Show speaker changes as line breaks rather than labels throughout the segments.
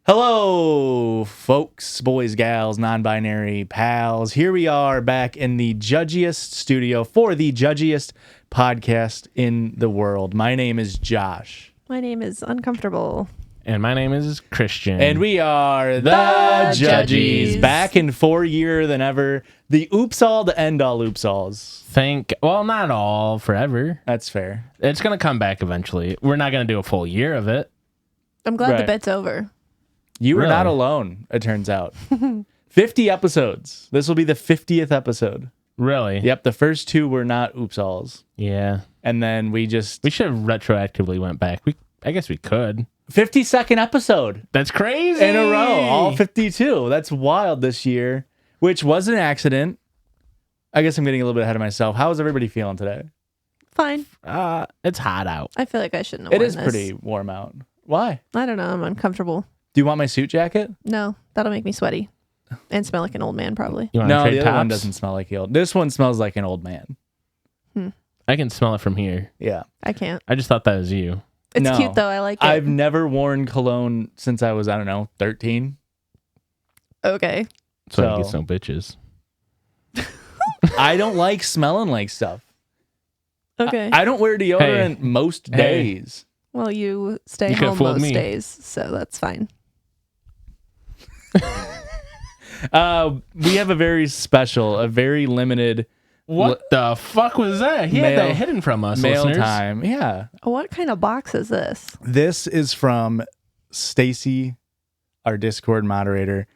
Hello, folks, boys, gals, non-binary pals. Here we are back in the judgiest studio for the judgiest podcast in the world. My name is Josh.
My name is Uncomfortable.
And my name is Christian.
And we are the Judgies. Back in 4-year than ever. The oops all to end all oops alls.
Well, not all forever.
That's fair.
It's going to come back eventually. We're not going to do a full year of it.
I'm glad the
Right.
bet's over.
You were
Really?
not alone, it turns out. 50 episodes. This will be the 50th episode.
Really?
Yep, the first 2 were not oops alls.
Yeah.
And then we
We should have retroactively went back. I guess we could.
52nd episode
That's crazy.
in a row, all 52. That's wild this year, which was an accident. I guess I'm getting a little bit ahead of myself. How is everybody feeling today?
Fine.
It's hot out.
I feel like I shouldn't have
It
worn
is
this.
pretty warm out. Why?
I don't know. I'm uncomfortable.
Do you want my suit jacket?
No, that'll make me sweaty and smell like an old man probably.
You want
No,
to trade
the other
tops?
one doesn't smell like the old. This one smells like an old man.
I can smell it from here.
Yeah.
I can't.
I just thought that was you.
It's
No.
cute though. I like it.
I've never worn cologne since I was, 13.
Okay.
So I
So-
get some bitches.
I don't like smelling like stuff.
Okay.
I don't wear deodorant most
Hey.
days.
Well, you stay
You could've
home
fooled
most
me.
days, so that's fine.
We have a very special, a very limited
What the fuck was that? He had
Mail-
that hidden from us,
mail
listeners.
time. Yeah.
What kind of box is this?
This is from Stacy, our Discord moderator,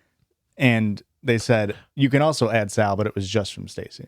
and they said you can also add Sal, but it was just from Stacy.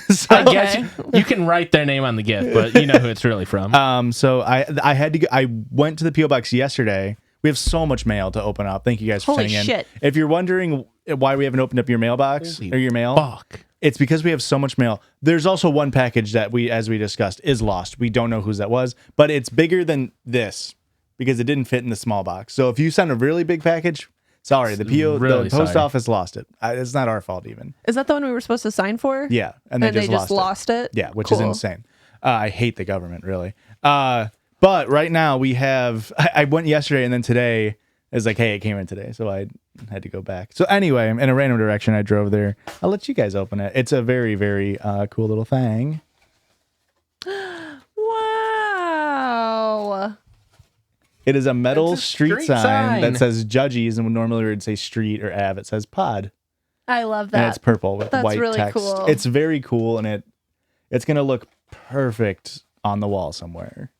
So,
I guess you can write their name on the gift, but you know who it's really from.
so I had to go, I went to the PO box yesterday. We have so much mail to open up. Thank you guys for
Holy
sending
shit.
in. If you're wondering why we haven't opened up your mailbox or your mail,
Fuck.
it's because we have so much mail. There's also one package that as we discussed, is lost. We don't know whose that was, but it's bigger than this because it didn't fit in the small box. So if you send a really big package, sorry, the
Really
post
sorry.
office lost it. It's not our fault even.
Is that the one we were supposed to sign for?
Yeah, and they just
lost it.
Yeah, which is
Cool.
insane. I hate the government, really. But right now we have. I went yesterday and then today is like, hey, it came in today, so I had to go back. So anyway, in a random direction, I drove there. I'll let you guys open it. It's a very, very cool little thing.
Wow.
It is a metal
It's a
street
street
sign
sign.
that says Judgies, and normally we would say street or Ave. It says pod,
I love
and
that.
it's purple with
That's
white
really
text.
cool.
It's very cool, and it's gonna look perfect on the wall somewhere.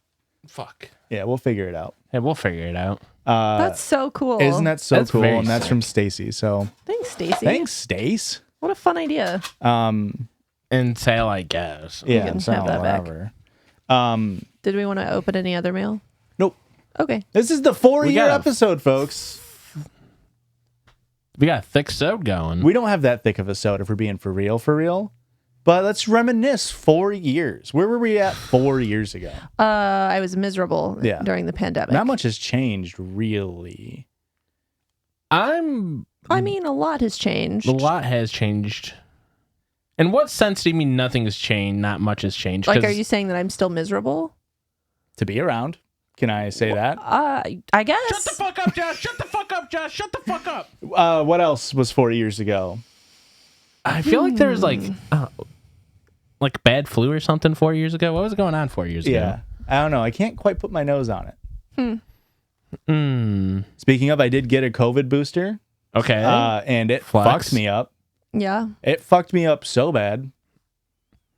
Fuck.
Yeah, we'll figure it out.
Hey, we'll figure it out.
That's so cool.
Isn't that so
That's
cool?
very
And that's
sick.
from Stacy. So
Thanks, Stacy.
thanks, Stace.
What a fun idea.
And sale, I guess.
Yeah,
can
so
have that back.
whatever.
Did we want to open any other mail?
Nope.
Okay.
This is the 4-year
gotta-
episode, folks.
We got a thick soda going.
We don't have that thick of a soda if we're being for real. But let's reminisce 4 years. Where were we at 4 years ago?
I was miserable
Yeah.
during the pandemic.
Not much has changed, really.
I mean, a lot has changed.
A lot has changed. In what sense do you mean nothing has changed, not much has changed?
Like,
'Cause
are you saying that I'm still miserable?
To be around. Can I say that?
I guess.
Shut the fuck up, Josh! Shut the fuck up, Josh! Shut the fuck up!
What else was 4 years ago?
I feel like there was like bad flu or something 4 years ago. What was going on 4 years
Yeah.
ago?
I don't know. I can't quite put my nose on it.
Hmm.
Speaking of, I did get a COVID booster.
Okay.
And it
Flex.
fucked me up.
Yeah.
It fucked me up so bad.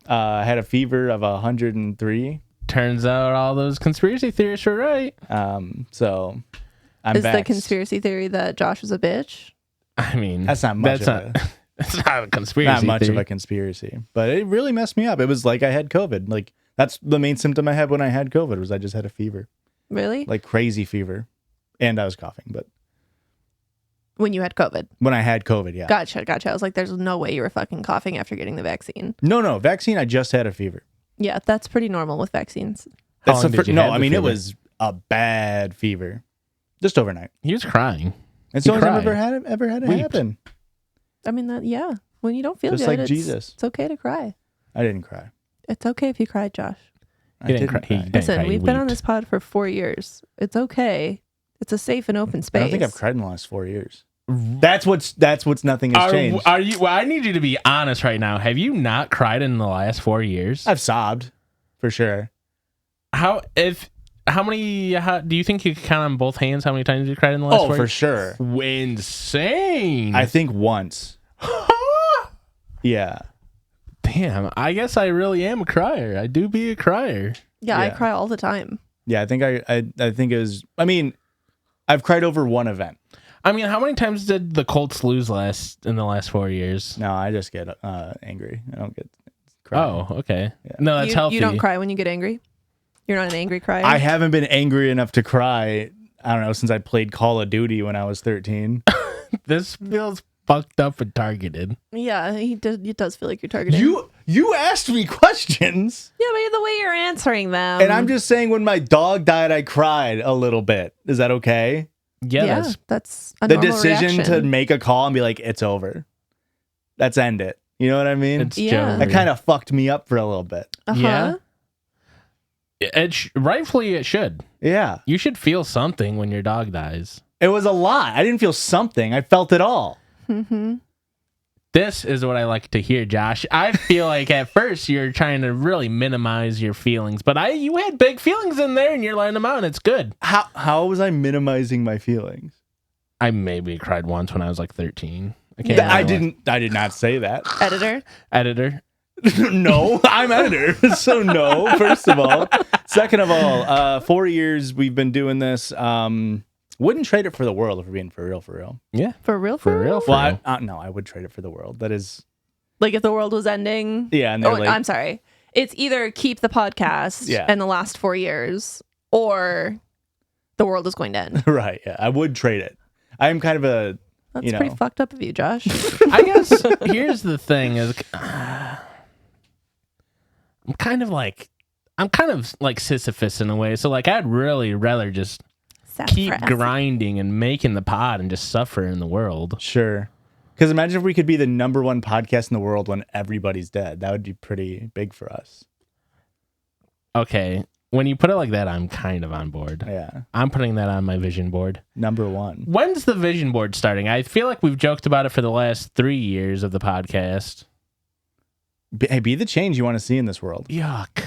I had a fever of 103.
Turns out all those conspiracy theorists were right.
So I'm
Is the
back.
conspiracy theory that Josh is a bitch?
I mean,
That's not much
That's
of
not. That's not a conspiracy.
Not much
theory.
of a conspiracy, but it really messed me up. It was like I had COVID. Like that's the main symptom I had when I had COVID was I just had a fever,
Really?
like crazy fever, and I was coughing. But
When you had COVID.
when I had COVID, yeah.
Gotcha. I was like, there's no way you were fucking coughing after getting the vaccine.
No, vaccine. I just had a fever.
Yeah, that's pretty normal with vaccines.
How
That's
long
the
did you
no,
have
I
the
mean it
fever?
was a bad fever, just overnight.
He was crying.
It's the
He
only time I've
cried.
ever had it
Weeped.
happen.
I mean, yeah. When you don't feel
Just
good,
like
it's,
Jesus.
it's okay to cry.
I didn't cry.
It's okay if you cried, Josh.
I
He didn't
didn't
cry. He
cry.
didn't
Listen,
cry, he
we've been on
weeped.
this pod for 4 years. It's okay It's a safe and open space.
I don't think I've cried in the last 4 years. That's what's nothing has changed.
Are you? Well, I need you to be honest right now. Have you not cried in the last 4 years?
I've sobbed, for sure.
How many? Do you think you could count on both hands how many times you cried in the last 4 years?
For sure.
Insane.
I think once. Yeah.
Damn. I guess I really am a crier. I do be a crier.
Yeah, I cry all the time.
Yeah, I think I think it was. I mean, I've cried over one event.
I mean, how many times did the Colts lose in the last 4 years?
No, I just get angry. I don't get crying.
Oh, okay.
Yeah.
No, that's healthy.
You don't cry when you get angry? You're not an angry crier?
I haven't been angry enough to cry, I don't know, since I played Call of Duty when I was 13.
This feels fucked up and targeted.
Yeah, it does feel like you're targeting.
You asked me questions.
Yeah, but the way you're answering them.
And I'm just saying when my dog died, I cried a little bit. Is that okay?
Yeah,
that's a
the
normal
decision
reaction.
to make a call and be like, it's over. Let's end it. You know what I mean?
It's
Yeah.
That kind of fucked me up for a little bit.
Yeah. Rightfully, it should.
Yeah.
You should feel something when your dog dies.
It was a lot. I didn't feel something. I felt it all.
Mm-hmm.
This is what I like to hear, Josh. I feel like at first you're trying to really minimize your feelings, but you had big feelings in there and you're letting them out and it's good.
How was I minimizing my feelings?
I maybe cried once when I was like 13.
Yeah.
I did not say that.
Editor.
No, I'm editor. So no, first of all. Second of all, 4 years we've been doing this. Wouldn't trade it for the world if we're being for real.
Yeah.
For real?
Well, no, I would trade it for the world. That is...
Like if the world was ending?
Yeah. And like,
I'm sorry. It's either keep the podcast and the last 4 years or the world is going to end.
Right, yeah. I would trade it. I'm kind of a...
That's pretty fucked up of you, Josh.
I guess here's the thing is... I'm kind of like Sisyphus in a way. So like I'd really rather just keep grinding and making the pod and just suffer in the world.
Sure. Because imagine if we could be the #1 podcast in the world when everybody's dead. That would be pretty big for us.
Okay. When you put it like that, I'm kind of on board.
Yeah.
I'm putting that on my vision board.
#1.
When's the vision board starting? I feel like we've joked about it for the last 3 years of the podcast.
Be the change you want to see in this world.
Yuck.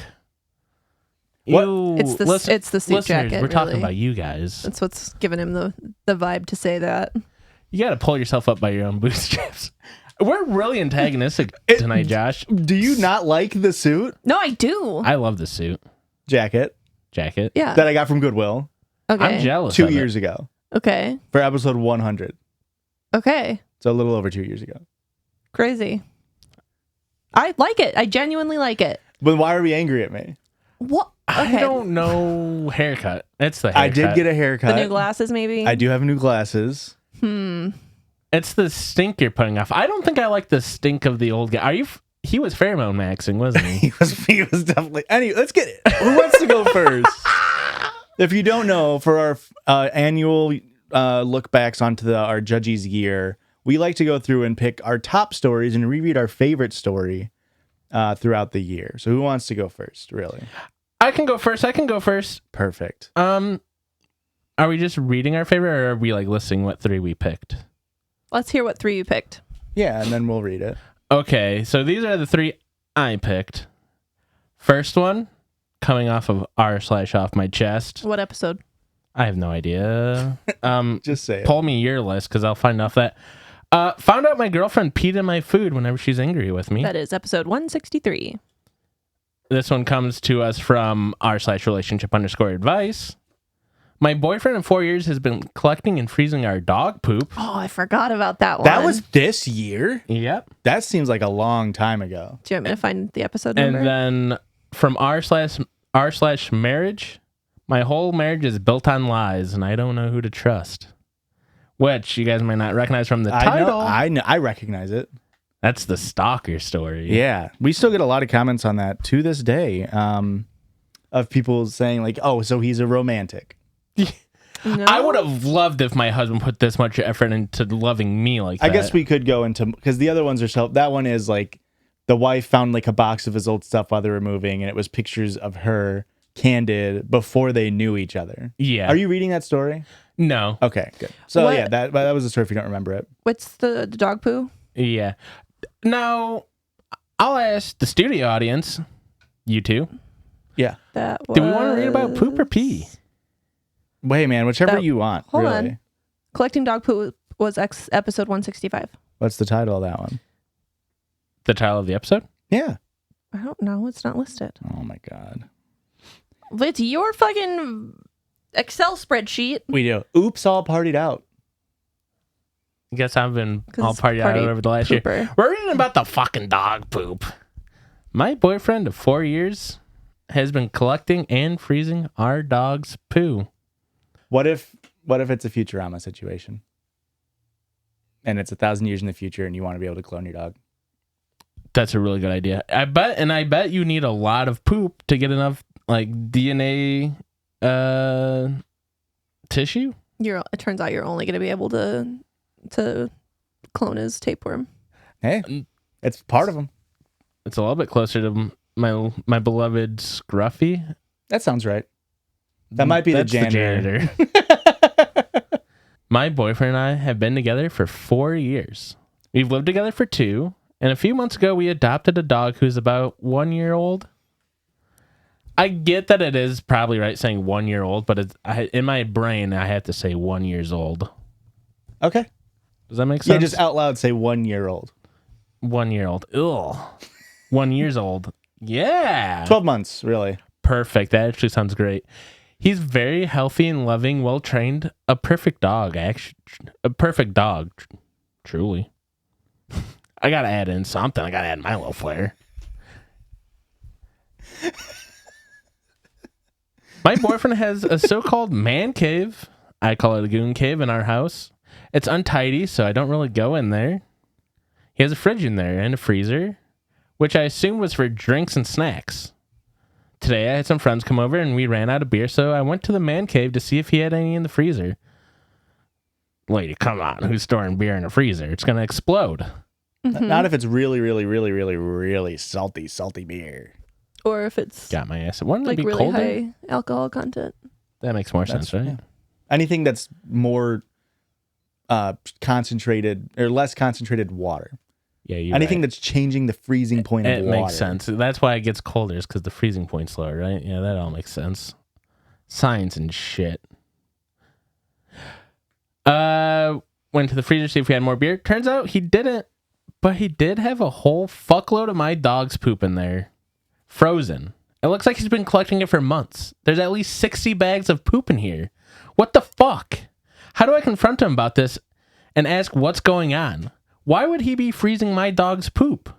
What?
It's the suit jacket.
We're talking
really.
about you guys.
That's what's giving him the vibe to say that.
You got to pull yourself up by your own bootstraps. We're really antagonistic tonight, Josh.
Do you not like the suit?
No, I do.
I love the suit
Jacket
Yeah.
that I got from Goodwill
Okay.
I'm jealous.
2
of it.
years ago
Okay.
for episode 100.
Okay.
So a little over 2 years ago.
Crazy. I like it. I genuinely like it.
But why are we angry at me?
What?
I don't know. Haircut. It's the haircut.
I did get a haircut.
The new glasses, maybe?
I do have new glasses.
It's the stink you're putting off. I don't think I like the stink of the old guy. He was pheromone maxing, wasn't he?
He was definitely. Anyway, let's get it. Who wants to go first? If you don't know, for our annual look backs onto our Judgies year, we like to go through and pick our top stories and reread our favorite story throughout the year. So who wants to go first, really?
I can go first.
Perfect.
Are we just reading our favorite, or are we like listing what 3 we picked?
Let's hear what 3 you picked.
Yeah, and then we'll read it.
Okay, so these are the 3 I picked. First one, coming off of r/off my chest.
What episode?
I have no idea.
Just say it.
Pull me your list because I'll find off that. Found out my girlfriend peed in my food whenever she's angry with me.
That is episode 163.
This one comes to us from r/relationship_advice. My boyfriend of 4 years has been collecting and freezing our dog poop.
Oh, I forgot about that one.
That was this year?
Yep.
That seems like a long time ago.
Do you want me to find the episode number?
And then from r/marriage, my whole marriage is built on lies, and I don't know who to trust. Which you guys might not recognize from the title.
I know. I recognize it.
That's the stalker story.
Yeah. We still get a lot of comments on that to this day of people saying like, oh, so he's a romantic.
No?
I would have loved if my husband put this much effort into loving me like that.
I guess we could go into, because the other ones are that one is like the wife found like a box of his old stuff while they were moving, and it was pictures of her candid before they knew each other.
Yeah.
Are you reading that story?
No.
Okay, good. So
What?
yeah, that was the story if you don't remember it.
What's the dog poo?
Yeah. Now, I'll ask the studio audience, you two.
Yeah.
Do we want to read about poop or pee?
Wait, man, whichever you want.
Hold
really.
on. Collecting dog poo was episode 165.
What's the title of that one?
The title of the episode?
Yeah.
I don't know. It's not listed.
Oh my God.
It's your fucking Excel spreadsheet.
We do. Oops, all partied out.
I guess I've been all
it's
partied out
party
over the last
pooper.
year. We're reading about the fucking dog poop. My boyfriend of 4 years has been collecting and freezing our dog's poo.
What if it's a Futurama situation? And it's 1,000 years in the future and you want to be able to clone your dog?
That's a really good idea. I bet you need a lot of poop to get enough like DNA tissue.
It turns out you're only going to be able to clone his tapeworm.
Hey, it's part of them.
It's a little bit closer to my beloved Scruffy.
That sounds right. That might be the janitor.
My boyfriend and I have been together for 4 years. We've lived together for 2, and a few months ago we adopted a dog who's about 1 year old. I get that it is probably right saying 1 year old, but in my brain I have to say 1 year old.
Okay.
Does that make sense?
Yeah, just out loud say 1 year old.
1 year old. Ugh. 1 year old. Yeah.
12 months, really.
Perfect. That actually sounds great. He's very healthy and loving, well trained. A perfect dog, actually. A perfect dog, truly. I gotta add in something. I gotta add my little flair. My boyfriend has a so-called man cave. I call it a goon cave in our house. It's untidy, so I don't really go in there. He has a fridge in there and a freezer, which I assumed was for drinks and snacks. Today I had some friends come over and we ran out of beer, so I went to the man cave to see if he had any in the freezer. Lady, come on. Who's storing beer in a freezer? It's going to explode.
Mm-hmm.
Not if it's really, really, really, really, really salty beer.
Or if it's
got my ass. Wouldn't
like
it be
really
colder?
high alcohol content.
That makes more sense, right?
Yeah. Anything that's more concentrated or less concentrated water.
Yeah,
anything
right.
that's changing the freezing point of water.
It makes sense. That's why it gets colder, is because the freezing point's lower, right? Yeah, that all makes sense. Science and shit. Went to the freezer to see if we had more beer. Turns out he didn't, but he did have a whole fuckload of my dog's poop in there. Frozen. It looks like he's been collecting it for months. There's at least 60 bags of poop in here. What the fuck? How do I confront him about this and ask what's going on? Why would he be freezing my dog's poop?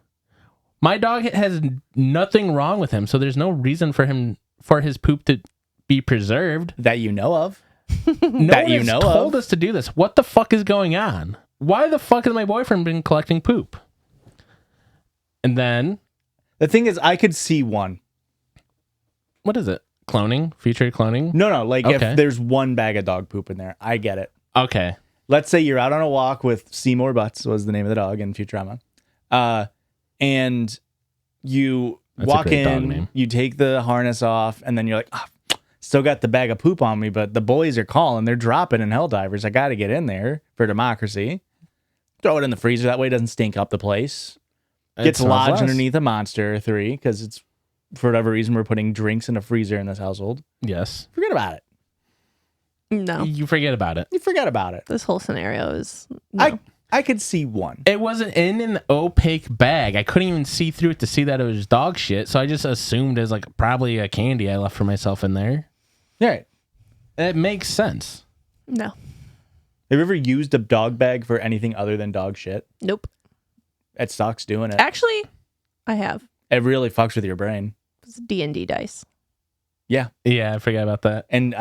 My dog has nothing wrong with him, so there's no reason for his poop to be preserved.
That you know of?
No one has told us to do this. What the fuck is going on? Why the fuck has my boyfriend been collecting poop? And then...
The thing is, I could see one.
What is it? Cloning? Future cloning?
No. Like, if there's one bag of dog poop in there, I get it.
Okay.
Let's say you're out on a walk with Seymour Butts, was the name of the dog in Futurama. And you walk in, you take the harness off, and then you're like, still got the bag of poop on me, but the boys are calling. They're dropping in Helldivers. I got to get in there for democracy. Throw it in the freezer. That way it doesn't stink up the place. Gets lodged underneath a Monster 3 because it's, for whatever reason, we're putting drinks in a freezer in this household.
Yes.
Forget about it.
No.
You forget about it.
You forget about it.
This whole scenario is... No.
I could see one.
It wasn't in an opaque bag. I couldn't even see through it to see that it was dog shit, so I just assumed it was like probably a candy I left for myself in there.
Right.
It makes sense.
No.
Have you ever used a dog bag for anything other than dog shit?
Nope.
It sucks doing it.
Actually, I have.
It really fucks with your brain.
It's D&D dice.
Yeah.
Yeah, I forgot about that.
And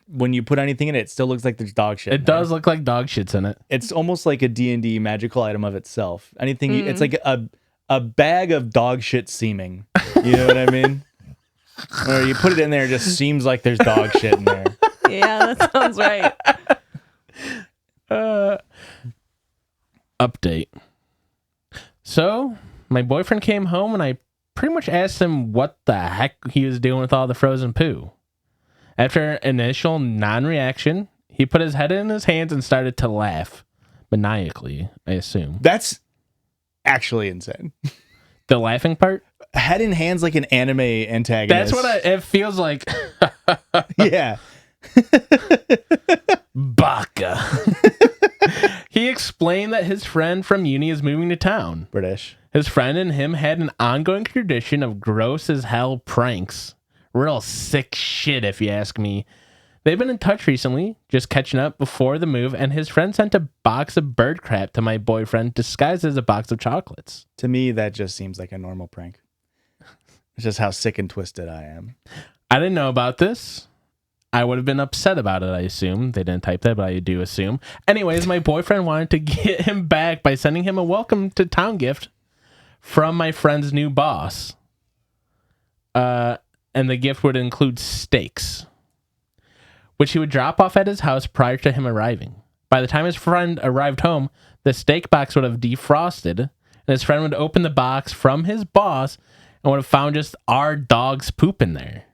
when you put anything in it, it still looks like there's dog shit.
It does look like dog shit's in it.
It's almost like a D&D magical item of itself. Anything, it's like a bag of dog shit seeming. You know what I mean? Or you put it in there, it just seems like there's dog shit in there.
Yeah, that sounds right.
Update. So, my boyfriend came home and I pretty much asked him what the heck he was doing with all the frozen poo. After initial non-reaction, he put his head in his hands and started to laugh maniacally, I assume.
That's actually insane.
The laughing part?
Head in hands like an anime antagonist.
That's what it feels like.
Yeah.
Baka. He explained that his friend from uni is moving to town.
British.
His friend and him had an ongoing tradition of gross as hell pranks. Real sick shit, if you ask me. They've been in touch recently, just catching up before the move, and his friend sent a box of bird crap to my boyfriend disguised as a box of chocolates.
To me, that just seems like a normal prank. It's just how sick and twisted I am.
I didn't know about this. I would have been upset about it, I assume. They didn't type that, but I do assume. Anyways, my boyfriend wanted to get him back by sending him a welcome to town gift from my friend's new boss. And the gift would include steaks, which he would drop off at his house prior to him arriving. By the time his friend arrived home, the steak box would have defrosted, and his friend would open the box from his boss and would have found just our dog's poop in there.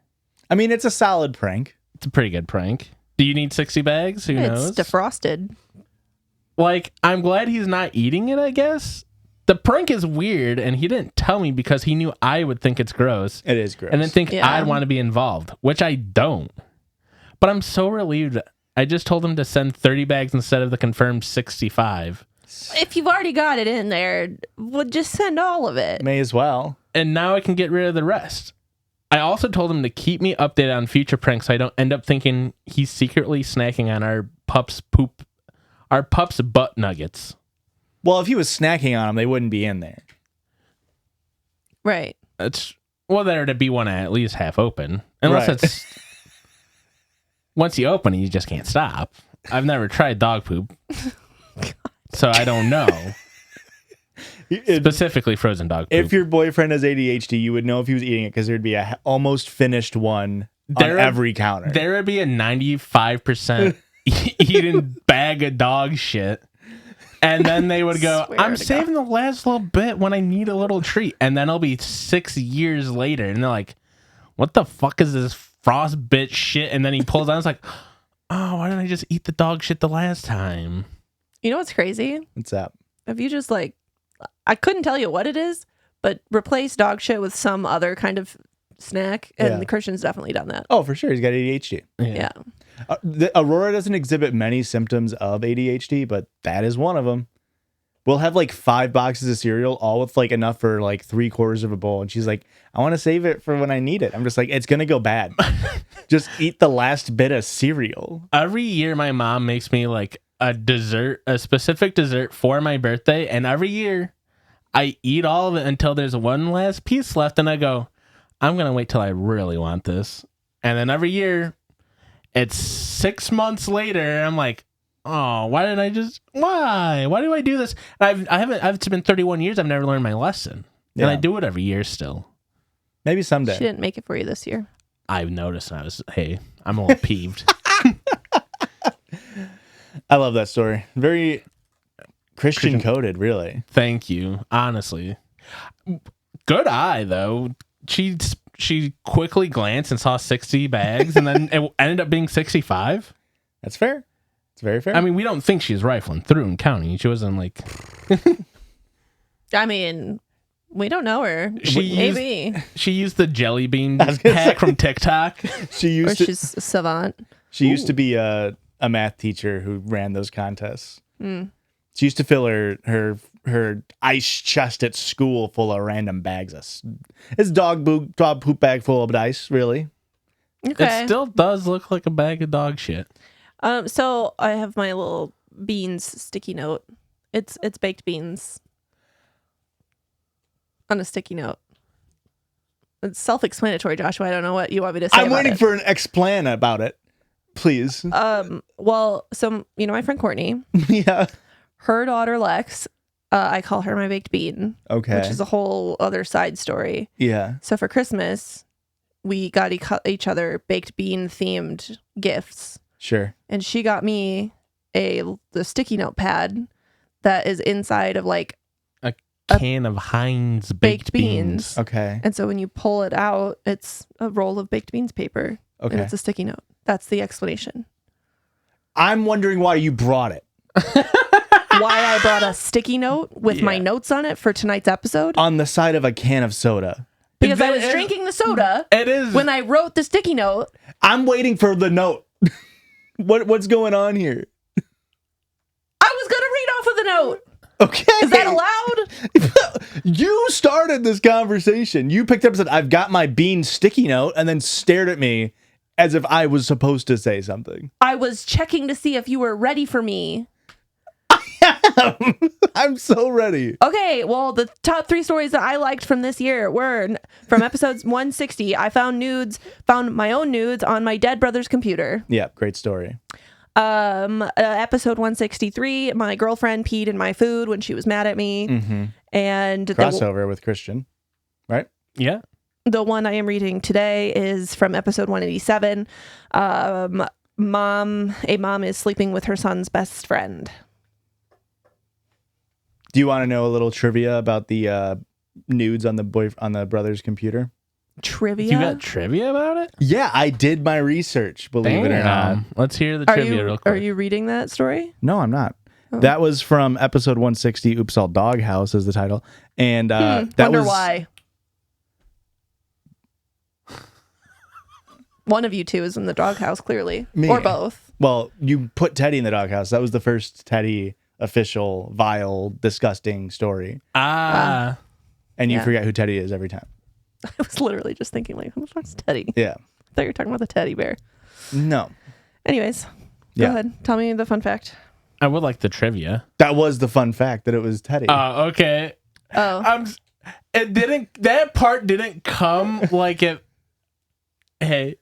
I mean, it's a solid prank.
It's a pretty good prank. Do you need 60 bags? Who knows?
It's defrosted.
Like, I'm glad he's not eating it, I guess. The prank is weird, and he didn't tell me because he knew I would think it's gross.
It is gross.
And then think
Yeah.
I'd want to be involved, which I don't. But I'm so relieved. I just told him to send 30 bags instead of the confirmed 65.
If you've already got it in there, well, just send all of it.
May as well.
And now I can get rid of the rest. I also told him to keep me updated on future pranks so I don't end up thinking he's secretly snacking on our pup's butt nuggets.
Well, if he was snacking on them, they wouldn't be in there.
Right.
There'd be one at least half open. Unless
Right.
it's... Once you open it, you just can't stop. I've never tried dog poop. So I don't know. Specifically frozen dog poop.
If your boyfriend has ADHD, you would know if he was eating it because there'd be a almost finished one on every counter.
There would be a 95% eaten bag of dog shit. And then they would go, I'm saving the last little bit when I need a little treat. And then it'll be 6 years later. And they're like, what the fuck is this frostbit shit? And then he pulls out, it's like, oh, why didn't I just eat the dog shit the last time?
You know what's crazy?
What's up?
If you just I couldn't tell you what it is, but replace dog shit with some other kind of snack. And the Christian's definitely done that.
Oh, for sure. He's got ADHD.
Yeah.
Aurora doesn't exhibit many symptoms of ADHD, but that is one of them. We'll have 5 boxes of cereal, all with enough for 3/4 of a bowl. And she's like, I want to save it for when I need it. I'm just like, it's going to go bad. Just eat the last bit of cereal.
Every year my mom makes me a specific dessert for my birthday. And every year I eat all of it until there's one last piece left. And I go, I'm going to wait till I really want this. And then every year it's 6 months later. And I'm like, oh, why do I do this? It's been 31 years. I've never learned my lesson.
Yeah.
And I do it every year still.
Maybe someday.
She didn't make it for you this year.
I've noticed and I'm a little peeved.
I love that story. Very Christian coded, really.
Thank you. Honestly. Good eye, though. She quickly glanced and saw 60 bags, and then it ended up being 65.
That's fair. It's very fair.
I mean, we don't think she's rifling through and counting. She wasn't
I mean, we don't know her.
She used the jelly bean hack from TikTok.
She's a savant.
She used to be a math teacher who ran those contests. She used to fill her ice chest at school full of random bags. It's dog poop bag full of dice, really.
Okay.
It still does look like a bag of dog shit.
So I have my little beans sticky note. It's baked beans on a sticky note. It's self-explanatory, Joshua. I don't know what you want me to say.
I'm waiting for an explan about it, please.
Well, so my friend Courtney.
Yeah.
Her daughter Lex. I call her my baked bean.
Okay.
Which is a whole other side story.
Yeah.
So for Christmas, we got each other baked bean themed gifts.
Sure.
And she got me the sticky note pad that is inside of
a can of Heinz baked beans.
Okay.
And so when you pull it out, it's a roll of baked beans paper.
Okay.
And it's a sticky note. That's the explanation.
I'm wondering why you brought it.
Why I brought a sticky note with my notes on it for tonight's episode?
On the side of a can of soda.
Because I was drinking the soda.
It is.
When I wrote the sticky note.
I'm waiting for the note. What's going on here?
I was going to read off of the note.
Okay.
Is that allowed?
You started this conversation. You picked up and said, I've got my bean sticky note, and then stared at me as if I was supposed to say something.
I was checking to see if you were ready for me.
I'm so ready.
Okay, well, the top 3 stories that I liked from this year were from episodes 160. I found my own nudes on my dead brother's computer.
Yeah, great story.
Episode 163, my girlfriend peed in my food when she was mad at me.
Mm-hmm.
And
Crossover with Christian, right?
Yeah.
The one I am reading today is from episode 187. A mom is sleeping with her son's best friend.
Do you want to know a little trivia about the nudes on the brother's computer?
Trivia?
You got trivia about it?
Yeah, I did my research, believe it or not.
Let's hear the trivia real quick.
Are you reading that story?
No, I'm not.
Oh.
That was from episode 160, Oops All Doghouse is the title. And that
wonder
was...
why. One of you two is in the doghouse, clearly.
Me.
Or both.
Well, you put Teddy in the doghouse. That was the first Teddy official, vile, disgusting story.
Ah.
And you
Yeah.
forget who Teddy is every time.
I was literally just thinking, like, who the fuck's Teddy?
Yeah.
I thought you were talking about the teddy bear.
No.
Anyways,
Yeah.
go ahead. Tell me the fun fact.
I would like the trivia.
That was the fun fact, that it was Teddy.
Okay.
Oh.
That part didn't come like it. Hey,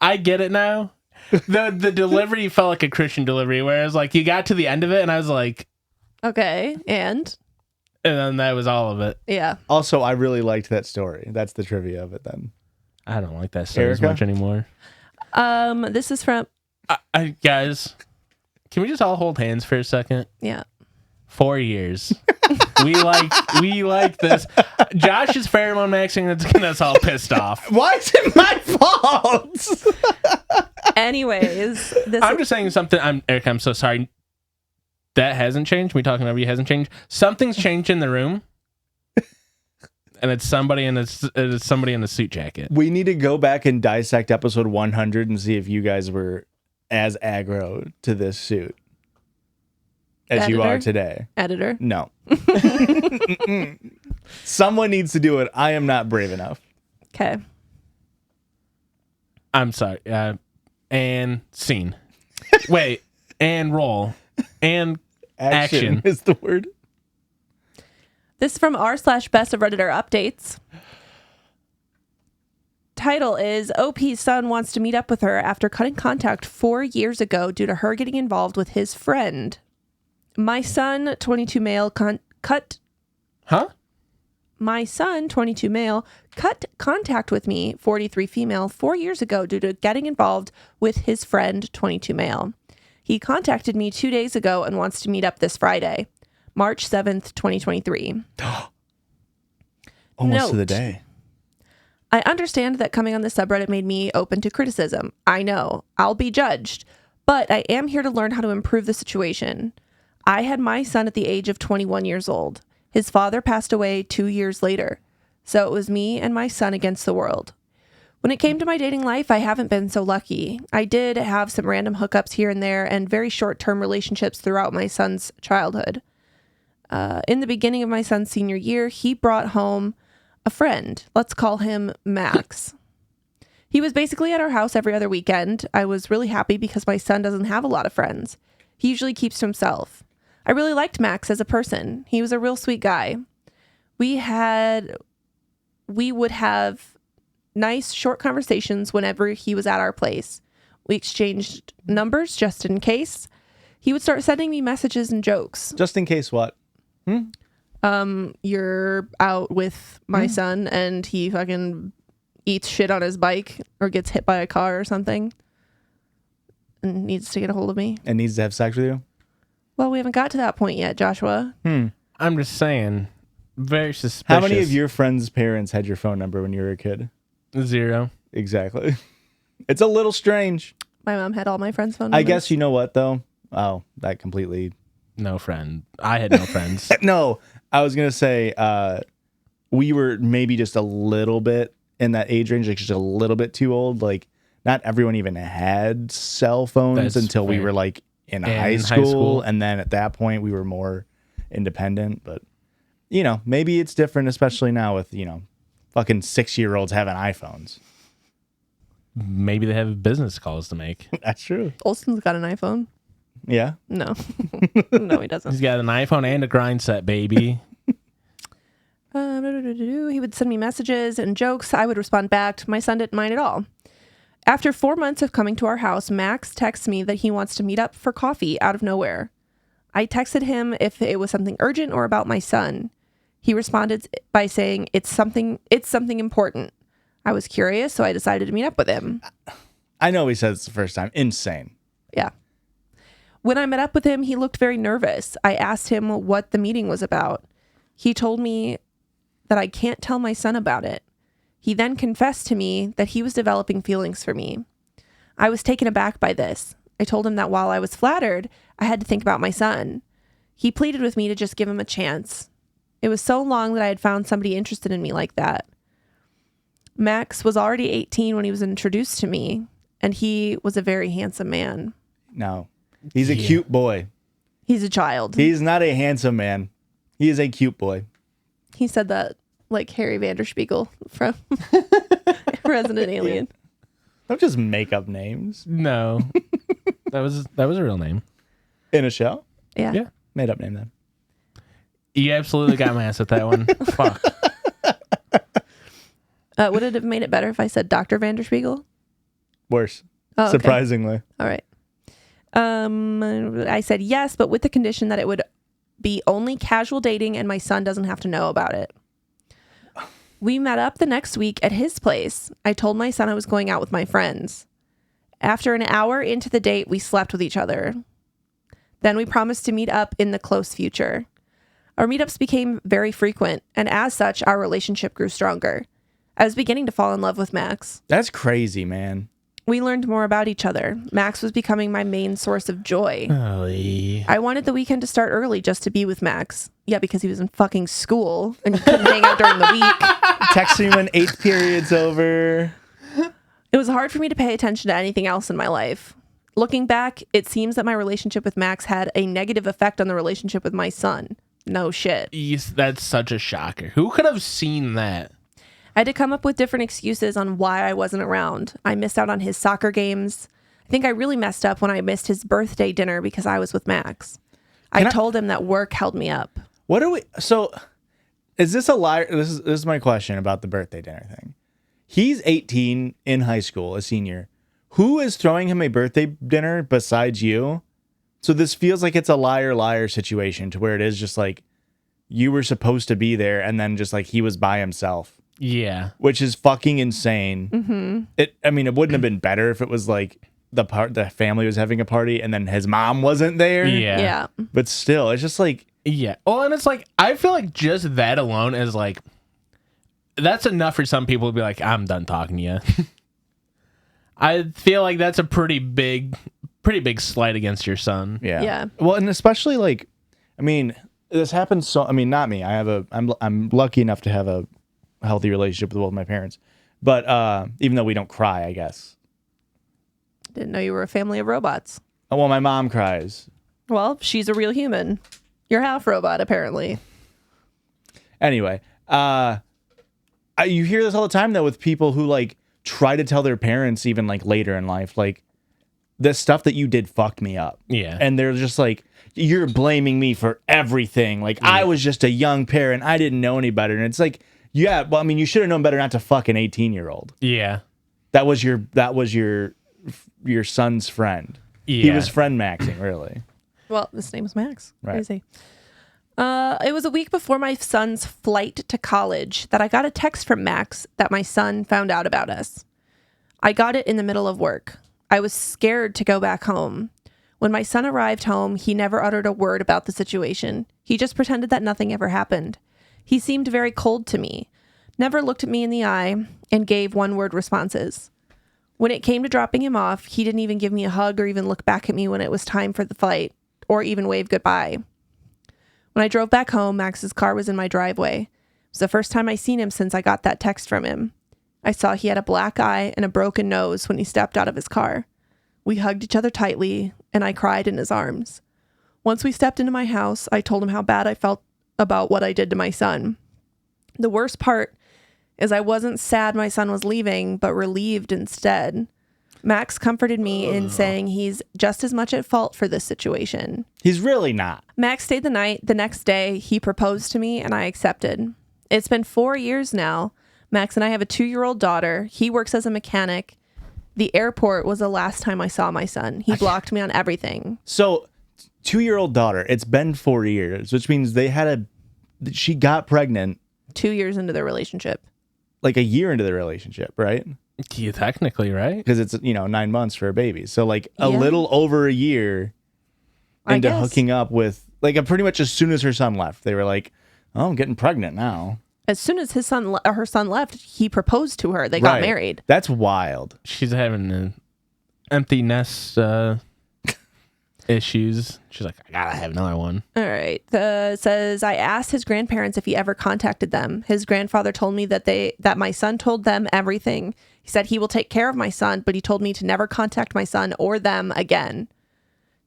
I get it now. The delivery felt like a Christian delivery, whereas like you got to the end of it and I was like,
Okay. And
then that was all of it.
yeah.
Also, I really liked that story. That's the trivia of it then.
I don't like that story as
Erika?
much anymore.
This is from
Guys, can we just all hold hands for a second?
yeah.
4 years. we like this. Josh is pheromone maxing. That's getting us all pissed off.
Why is it my fault?
Anyways,
I'm just saying something. Erika, I'm so sorry. That hasn't changed. Me talking over you hasn't changed. Something's changed in the room, and it's somebody in a suit jacket.
We need to go back and dissect episode 100 and see if you guys were as aggro to this suit as you are today.
Editor.
No. Someone needs to do it. I am not brave enough.
Okay.
I'm sorry. And scene. Wait. And roll. And action
is the word.
This is from r/best of Redditor updates. Title is OP's son wants to meet up with her after cutting contact 4 years ago due to her getting involved with his friend. My son, 22 male, My son, 22 male, cut contact with me, 43 female, 4 years ago due to getting involved with his friend, 22 male. He contacted me 2 days ago and wants to meet up this Friday, March 7th, 2023.
Almost to the day.
I understand that coming on this subreddit made me open to criticism. I know. I'll be judged. But I am here to learn how to improve the situation. I had my son at the age of 21 years old. His father passed away 2 years later. So it was me and my son against the world. When it came to my dating life, I haven't been so lucky. I did have some random hookups here and there and very short-term relationships throughout my son's childhood. In the beginning of my son's senior year, he brought home a friend. Let's call him Max. He was basically at our house every other weekend. I was really happy because my son doesn't have a lot of friends. He usually keeps to himself. I really liked Max as a person. He was a real sweet guy. We would have nice short conversations whenever he was at our place. We exchanged numbers just in case. He would start sending me messages and jokes.
Just in case what?
You're out with my son and he fucking eats shit on his bike or gets hit by a car or something and needs to get a hold of me.
And needs to have sex with you?
Well, we haven't got to that point yet, Joshua.
I'm just saying, Very suspicious.
How many of your friends' parents had your phone number when you were a kid?
0.
Exactly. It's a little strange.
My mom had all my friends' phone numbers.
I guess you know what, though? Oh, that completely...
No friend. I had no friends.
No, I was going to say we were maybe just a little bit in that age range, like just a little bit too old. Like, not everyone even had cell phones
That's
until we
fair.
were like in high school. And then at that point, we were more independent. But, you know, maybe it's different, especially now with, you know, fucking 6-year-olds having iPhones.
Maybe they have business calls to make.
That's true.
Olson's got an iPhone.
Yeah.
No. No, he doesn't.
He's got an iPhone and a grind set, baby.
He would send me messages and jokes. I would respond back. My son didn't mind at all. After 4 months of coming to our house, Max texts me that he wants to meet up for coffee out of nowhere. I texted him if it was something urgent or about my son. He responded by saying it's something important. I was curious, so I decided to meet up with him.
I know he said it's the first time. Insane.
Yeah. When I met up with him, he looked very nervous. I asked him what the meeting was about. He told me that I can't tell my son about it. He then confessed to me that he was developing feelings for me. I was taken aback by this. I told him that while I was flattered, I had to think about my son. He pleaded with me to just give him a chance. It was so long that I had found somebody interested in me like that. Max was already 18 when he was introduced to me, and he was a very handsome man.
No. He's a cute boy.
He's a child.
He's not a handsome man. He is a cute boy.
He said that like Harry Vanderspiegel from Resident Alien.
Don't just make up names.
No. that was a real name.
In a show?
Yeah.
Yeah.
Made up name then.
You absolutely got my ass with that one. Fuck.
Would it have made it better if I said Dr. Vanderspiegel?
Worse.
Oh, okay.
Surprisingly.
All right. I said yes, but with the condition that it would be only casual dating and my son doesn't have to know about it. We met up the next week at his place. I told my son I was going out with my friends. After an hour into the date, we slept with each other. Then we promised to meet up in the close future. Our meetups became very frequent, and as such, our relationship grew stronger. I was beginning to fall in love with Max.
That's crazy, man.
We learned more about each other. Max was becoming my main source of joy.
Holy.
I wanted the weekend to start early just to be with Max. Yeah, because he was in fucking school and he couldn't hang out during the week.
Texting when 8th period's over.
It was hard for me to pay attention to anything else in my life. Looking back, it seems that my relationship with Max had a negative effect on the relationship with my son. No shit.
Yes, that's such a shocker. Who could have seen that?
I had to come up with different excuses on why I wasn't around. I missed out on his soccer games. I think I really messed up when I missed his birthday dinner because I was with Max. I told him that work held me up.
What are we... So, is this a lie? This is my question about the birthday dinner thing. He's 18 in high school, a senior. Who is throwing him a birthday dinner besides you? So this feels like it's a liar situation to where it is just like you were supposed to be there and then just like he was by himself.
Yeah.
Which is fucking insane.
Mm-hmm.
It wouldn't have been better if it was like the family was having a party and then his mom wasn't there.
Yeah.
Yeah.
But still, it's just like...
Yeah. Well, and it's like, I feel like just that alone is like, that's enough for some people to be like, I'm done talking to you. I feel like that's a pretty big slight against your son.
Yeah.
Yeah.
Well, and especially like, I mean, this happens so, I mean, not me. I'm lucky enough to have a healthy relationship with both my parents. But even though we don't cry, I guess.
Didn't know you were a family of robots.
Oh, well, my mom cries.
Well, she's a real human. You're half robot, apparently.
Anyway, you hear this all the time though with people who like try to tell their parents even like later in life, like the stuff that you did fucked me up.
Yeah.
And they're just like, you're blaming me for everything. Like I was just a young parent. I didn't know any better. And it's like, yeah, well, I mean, you should have known better not to fuck an 18-year-old.
Yeah.
That was your son's friend.
Yeah.
He was friend maxing, really.
Well, his name was Max.
Right.
Crazy. It was a week before my son's flight to college that I got a text from Max that my son found out about us. I got it in the middle of work. I was scared to go back home. When my son arrived home, he never uttered a word about the situation. He just pretended that nothing ever happened. He seemed very cold to me, never looked at me in the eye, and gave one-word responses. When it came to dropping him off, he didn't even give me a hug or even look back at me when it was time for the flight, or even wave goodbye. When I drove back home, Max's car was in my driveway. It was the first time I seen him since I got that text from him. I saw he had a black eye and a broken nose when he stepped out of his car. We hugged each other tightly, and I cried in his arms. Once we stepped into my house, I told him how bad I felt about what I did to my son. The worst part is I wasn't sad my son was leaving, but relieved instead. Max comforted me in saying he's just as much at fault for this situation.
He's really not.
Max stayed the night. The next day, he proposed to me, and I accepted. It's been 4 years now. Max and I have a 2-year-old daughter. He works as a mechanic. The airport was the last time I saw my son. He blocked me on everything.
So, 2-year-old daughter, it's been 4 years, which means she got pregnant
2 years into their relationship.
like a year into the relationship, right?
Yeah, technically, right?
Because it's, 9 months for a baby. So like a
Yeah.
little over a year
I
into
guess.
hooking up with, like, pretty much as soon as her son left, they were like, oh, I'm getting pregnant now.
As soon as her son left, he proposed to her. They got
Right.
married.
That's wild.
She's having an empty nest issues. She's like, I gotta have another one.
All right. It says, I asked his grandparents if he ever contacted them. His grandfather told me that my son told them everything. He said he will take care of my son, but he told me to never contact my son or them again.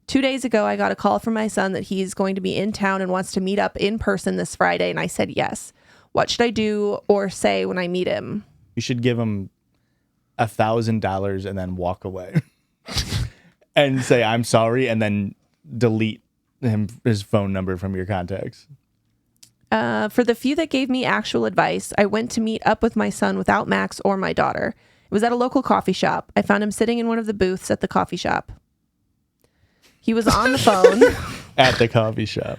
2 days ago, I got a call from my son that he's going to be in town and wants to meet up in person this Friday, and I said yes. What should I do or say when I meet him?
You should give him $1,000 and then walk away and say, I'm sorry, and then delete his phone number from your contacts.
For the few that gave me actual advice, I went to meet up with my son without Max or my daughter. It was at a local coffee shop. I found him sitting in one of the booths at the coffee shop. He was on the phone.
At the coffee shop.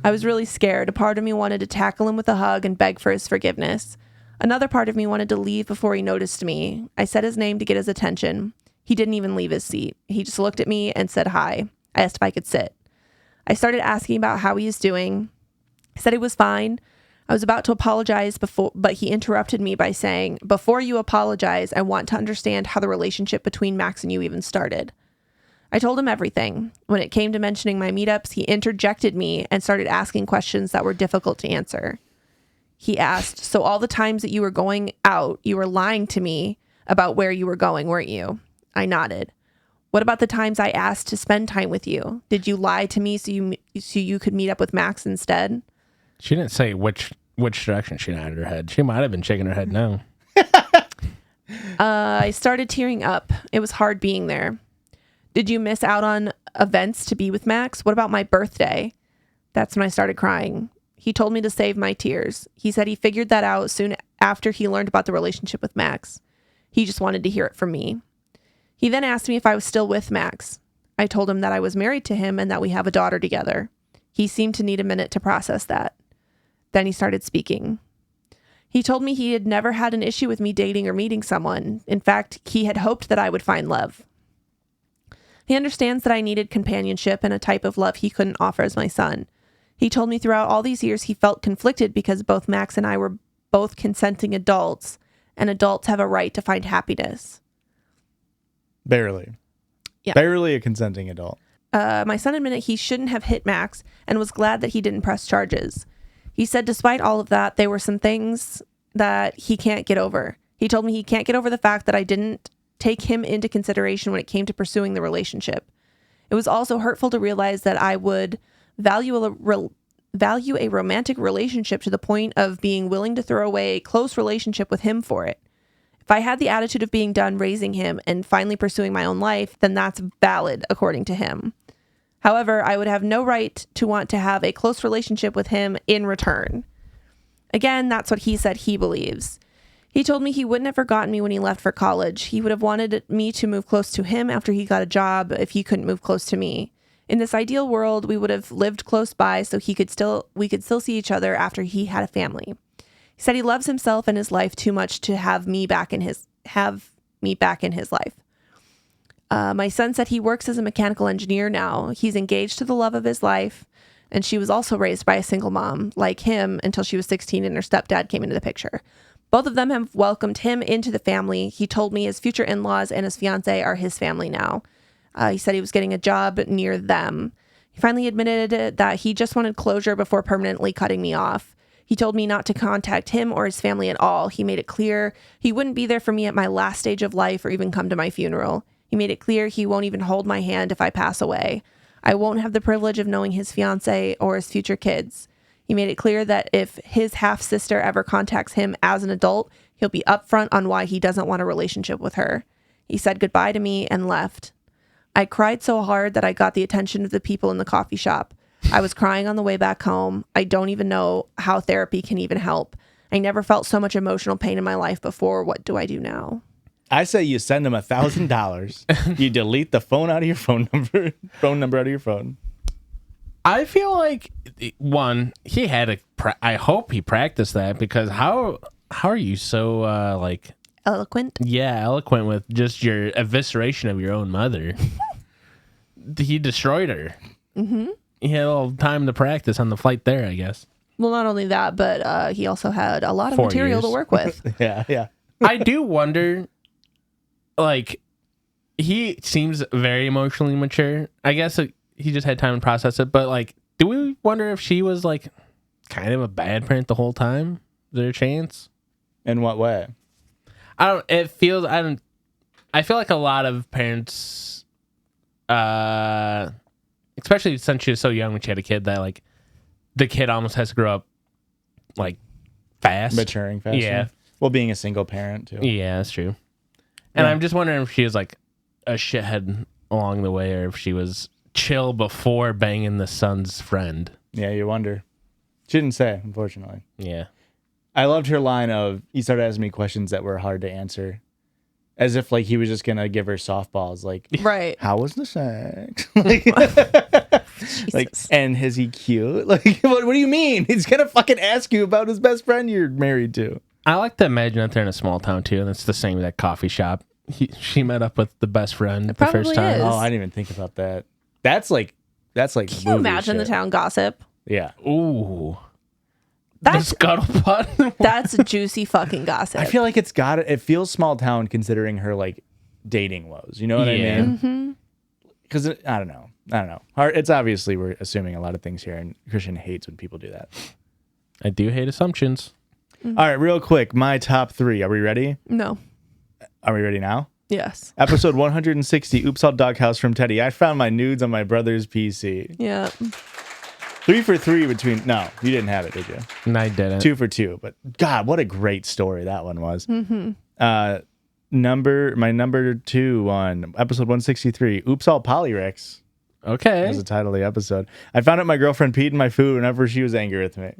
I was really scared. A part of me wanted to tackle him with a hug and beg for his forgiveness. Another part of me wanted to leave before he noticed me. I said his name to get his attention. He didn't even leave his seat. He just looked at me and said hi. I asked if I could sit. I started asking about how he is doing. He said he was fine. I was about to apologize but he interrupted me by saying, before you apologize, I want to understand how the relationship between Max and you even started. I told him everything. When it came to mentioning my meetups, he interjected me and started asking questions that were difficult to answer. He asked, so all the times that you were going out, you were lying to me about where you were going, weren't you? I nodded. What about the times I asked to spend time with you? Did you lie to me so you could meet up with Max instead?
She didn't say which direction she nodded her head. She might have been shaking her head no.
I started tearing up. It was hard being there. Did you miss out on events to be with Max? What about my birthday? That's when I started crying. He told me to save my tears. He said he figured that out soon after he learned about the relationship with Max. He just wanted to hear it from me. He then asked me if I was still with Max. I told him that I was married to him and that we have a daughter together. He seemed to need a minute to process that. Then he started speaking. He told me he had never had an issue with me dating or meeting someone. In fact, he had hoped that I would find love. He understands that I needed companionship and a type of love he couldn't offer as my son. He told me throughout all these years he felt conflicted because both Max and I were both consenting adults, and adults have a right to find happiness.
Barely.
Yeah.
Barely a consenting adult.
My son admitted he shouldn't have hit Max and was glad that he didn't press charges. He said despite all of that, there were some things that he can't get over. He told me he can't get over the fact that I didn't take him into consideration when it came to pursuing the relationship. It was also hurtful to realize that I would value a romantic relationship to the point of being willing to throw away a close relationship with him for it. If I had the attitude of being done raising him and finally pursuing my own life, then that's valid, according to him. However, I would have no right to want to have a close relationship with him in return. Again, that's what he said he believes. He told me he wouldn't have forgotten me when he left for college. He would have wanted me to move close to him after he got a job if he couldn't move close to me. In this ideal world, we would have lived close by so we could still see each other after he had a family. He said he loves himself and his life too much to have me back in his life. My son said he works as a mechanical engineer now. He's engaged to the love of his life. And she was also raised by a single mom like him until she was 16 and her stepdad came into the picture. Both of them have welcomed him into the family. He told me his future in-laws and his fiance are his family now. He said he was getting a job near them. He finally admitted that he just wanted closure before permanently cutting me off. He told me not to contact him or his family at all. He made it clear he wouldn't be there for me at my last stage of life or even come to my funeral. He made it clear he won't even hold my hand if I pass away. I won't have the privilege of knowing his fiance or his future kids. He made it clear that if his half-sister ever contacts him as an adult, he'll be upfront on why he doesn't want a relationship with her. He said goodbye to me and left. I cried so hard that I got the attention of the people in the coffee shop. I was crying on the way back home. I don't even know how therapy can even help. I never felt so much emotional pain in my life before. What do I do now?
I say you send him $1,000. You delete the phone out of your phone number out of your phone.
I feel like one, he had I hope he practiced that, because how are you so
Eloquent?
Yeah, eloquent with just your evisceration of your own mother. He destroyed her. Mm-hmm. He had a little time to practice on the flight there, I guess.
Well, not only that, but he also had a lot of
4
material
years.
to work with.
Yeah.
I do wonder, like, he seems very emotionally mature. I guess he just had time to process it, but, like, do we wonder if she was, like, kind of a bad parent the whole time? Is there a chance?
In what way?
I feel like a lot of parents, especially since she was so young when she had a kid, that, like, the kid almost has to grow up, like, fast.
Maturing fast.
Yeah.
Well, being a single parent, too.
Yeah, that's true. And
Yeah.
I'm just wondering if she was, like, a shithead along the way, or if she was chill before banging the son's friend.
Yeah, you wonder. She didn't say, unfortunately.
Yeah.
I loved her line of, he started asking me questions that were hard to answer. As if, like, he was just going to give her softballs. Like,
Right.
how was the sex? like, and is he cute? Like, what do you mean? He's going to fucking ask you about his best friend you're married to.
I like to imagine that they're in a small town, too, and it's the same with that coffee shop. She met up with the best friend the
probably
first time.
is.
Oh, I didn't even think about that. That's like
Can you imagine the town gossip?
Yeah.
Ooh.
That's
the scuttlebutt.
that's juicy fucking gossip.
I feel like it feels small town considering her, like, dating woes. You know what I mean?
Mm-hmm.
Because I don't know. It's obviously, we're assuming a lot of things here, and Christian hates when people do that.
I do hate assumptions.
All right, real quick, my top 3. Are we ready?
No.
Are we ready now?
Yes.
Episode 160, Oops All Doghouse from Teddy. I found my nudes on my brother's PC.
Yeah.
3 for 3 between... No, you didn't have it, did you?
No, I didn't.
2 for 2. But, God, what a great story that one was. Mm-hmm. My number 2 on episode 163, Oops All Polyrex.
Okay.
That was the title of the episode. I found out my girlfriend peed in my food whenever she was angry with me.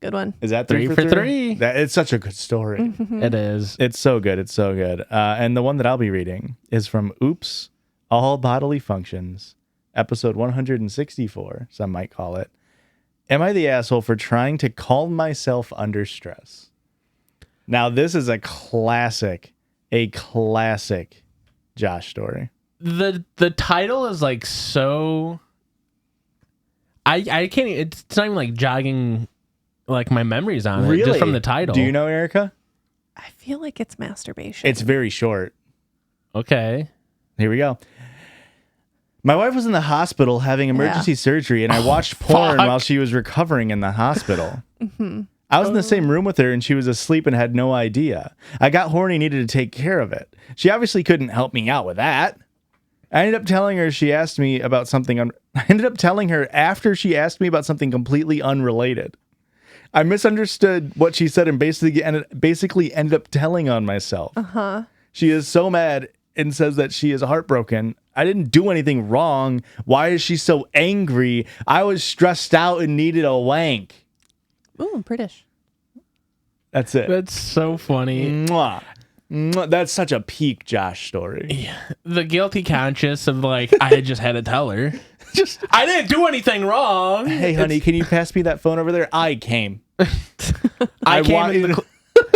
Good one.
Is that
3 for 3?
It's such a good story.
Mm-hmm.
It is.
It's so good. It's so good. And the one that I'll be reading is from Oops, All Bodily Functions, episode 164, some might call it. Am I the asshole for trying to calm myself under stress? Now, this is a classic Josh story.
The title is like so... I can't... It's not even like jogging... like my memories on it, just from the title.
Do you know, Erika?
I feel like it's masturbation.
It's very short.
Okay.
Here we go. My wife was in the hospital having emergency surgery, and I watched porn while she was recovering in the hospital. Mm-hmm. I was in the same room with her, and she was asleep and had no idea. I got horny, needed to take care of it. She obviously couldn't help me out with that. I ended up telling her I ended up telling her after she asked me about something completely unrelated. I misunderstood what she said and basically ended up telling on myself.
Uh-huh.
She is so mad and says that she is heartbroken. I didn't do anything wrong. Why is she so angry? I was stressed out and needed a wank.
Ooh, British.
That's it.
That's so funny.
Mwah. Mwah. That's such a peak Josh story.
Yeah. The guilty conscience of like, I just had to tell her. I didn't do anything wrong.
Hey, honey, can you pass me that phone over there? I came.
I came in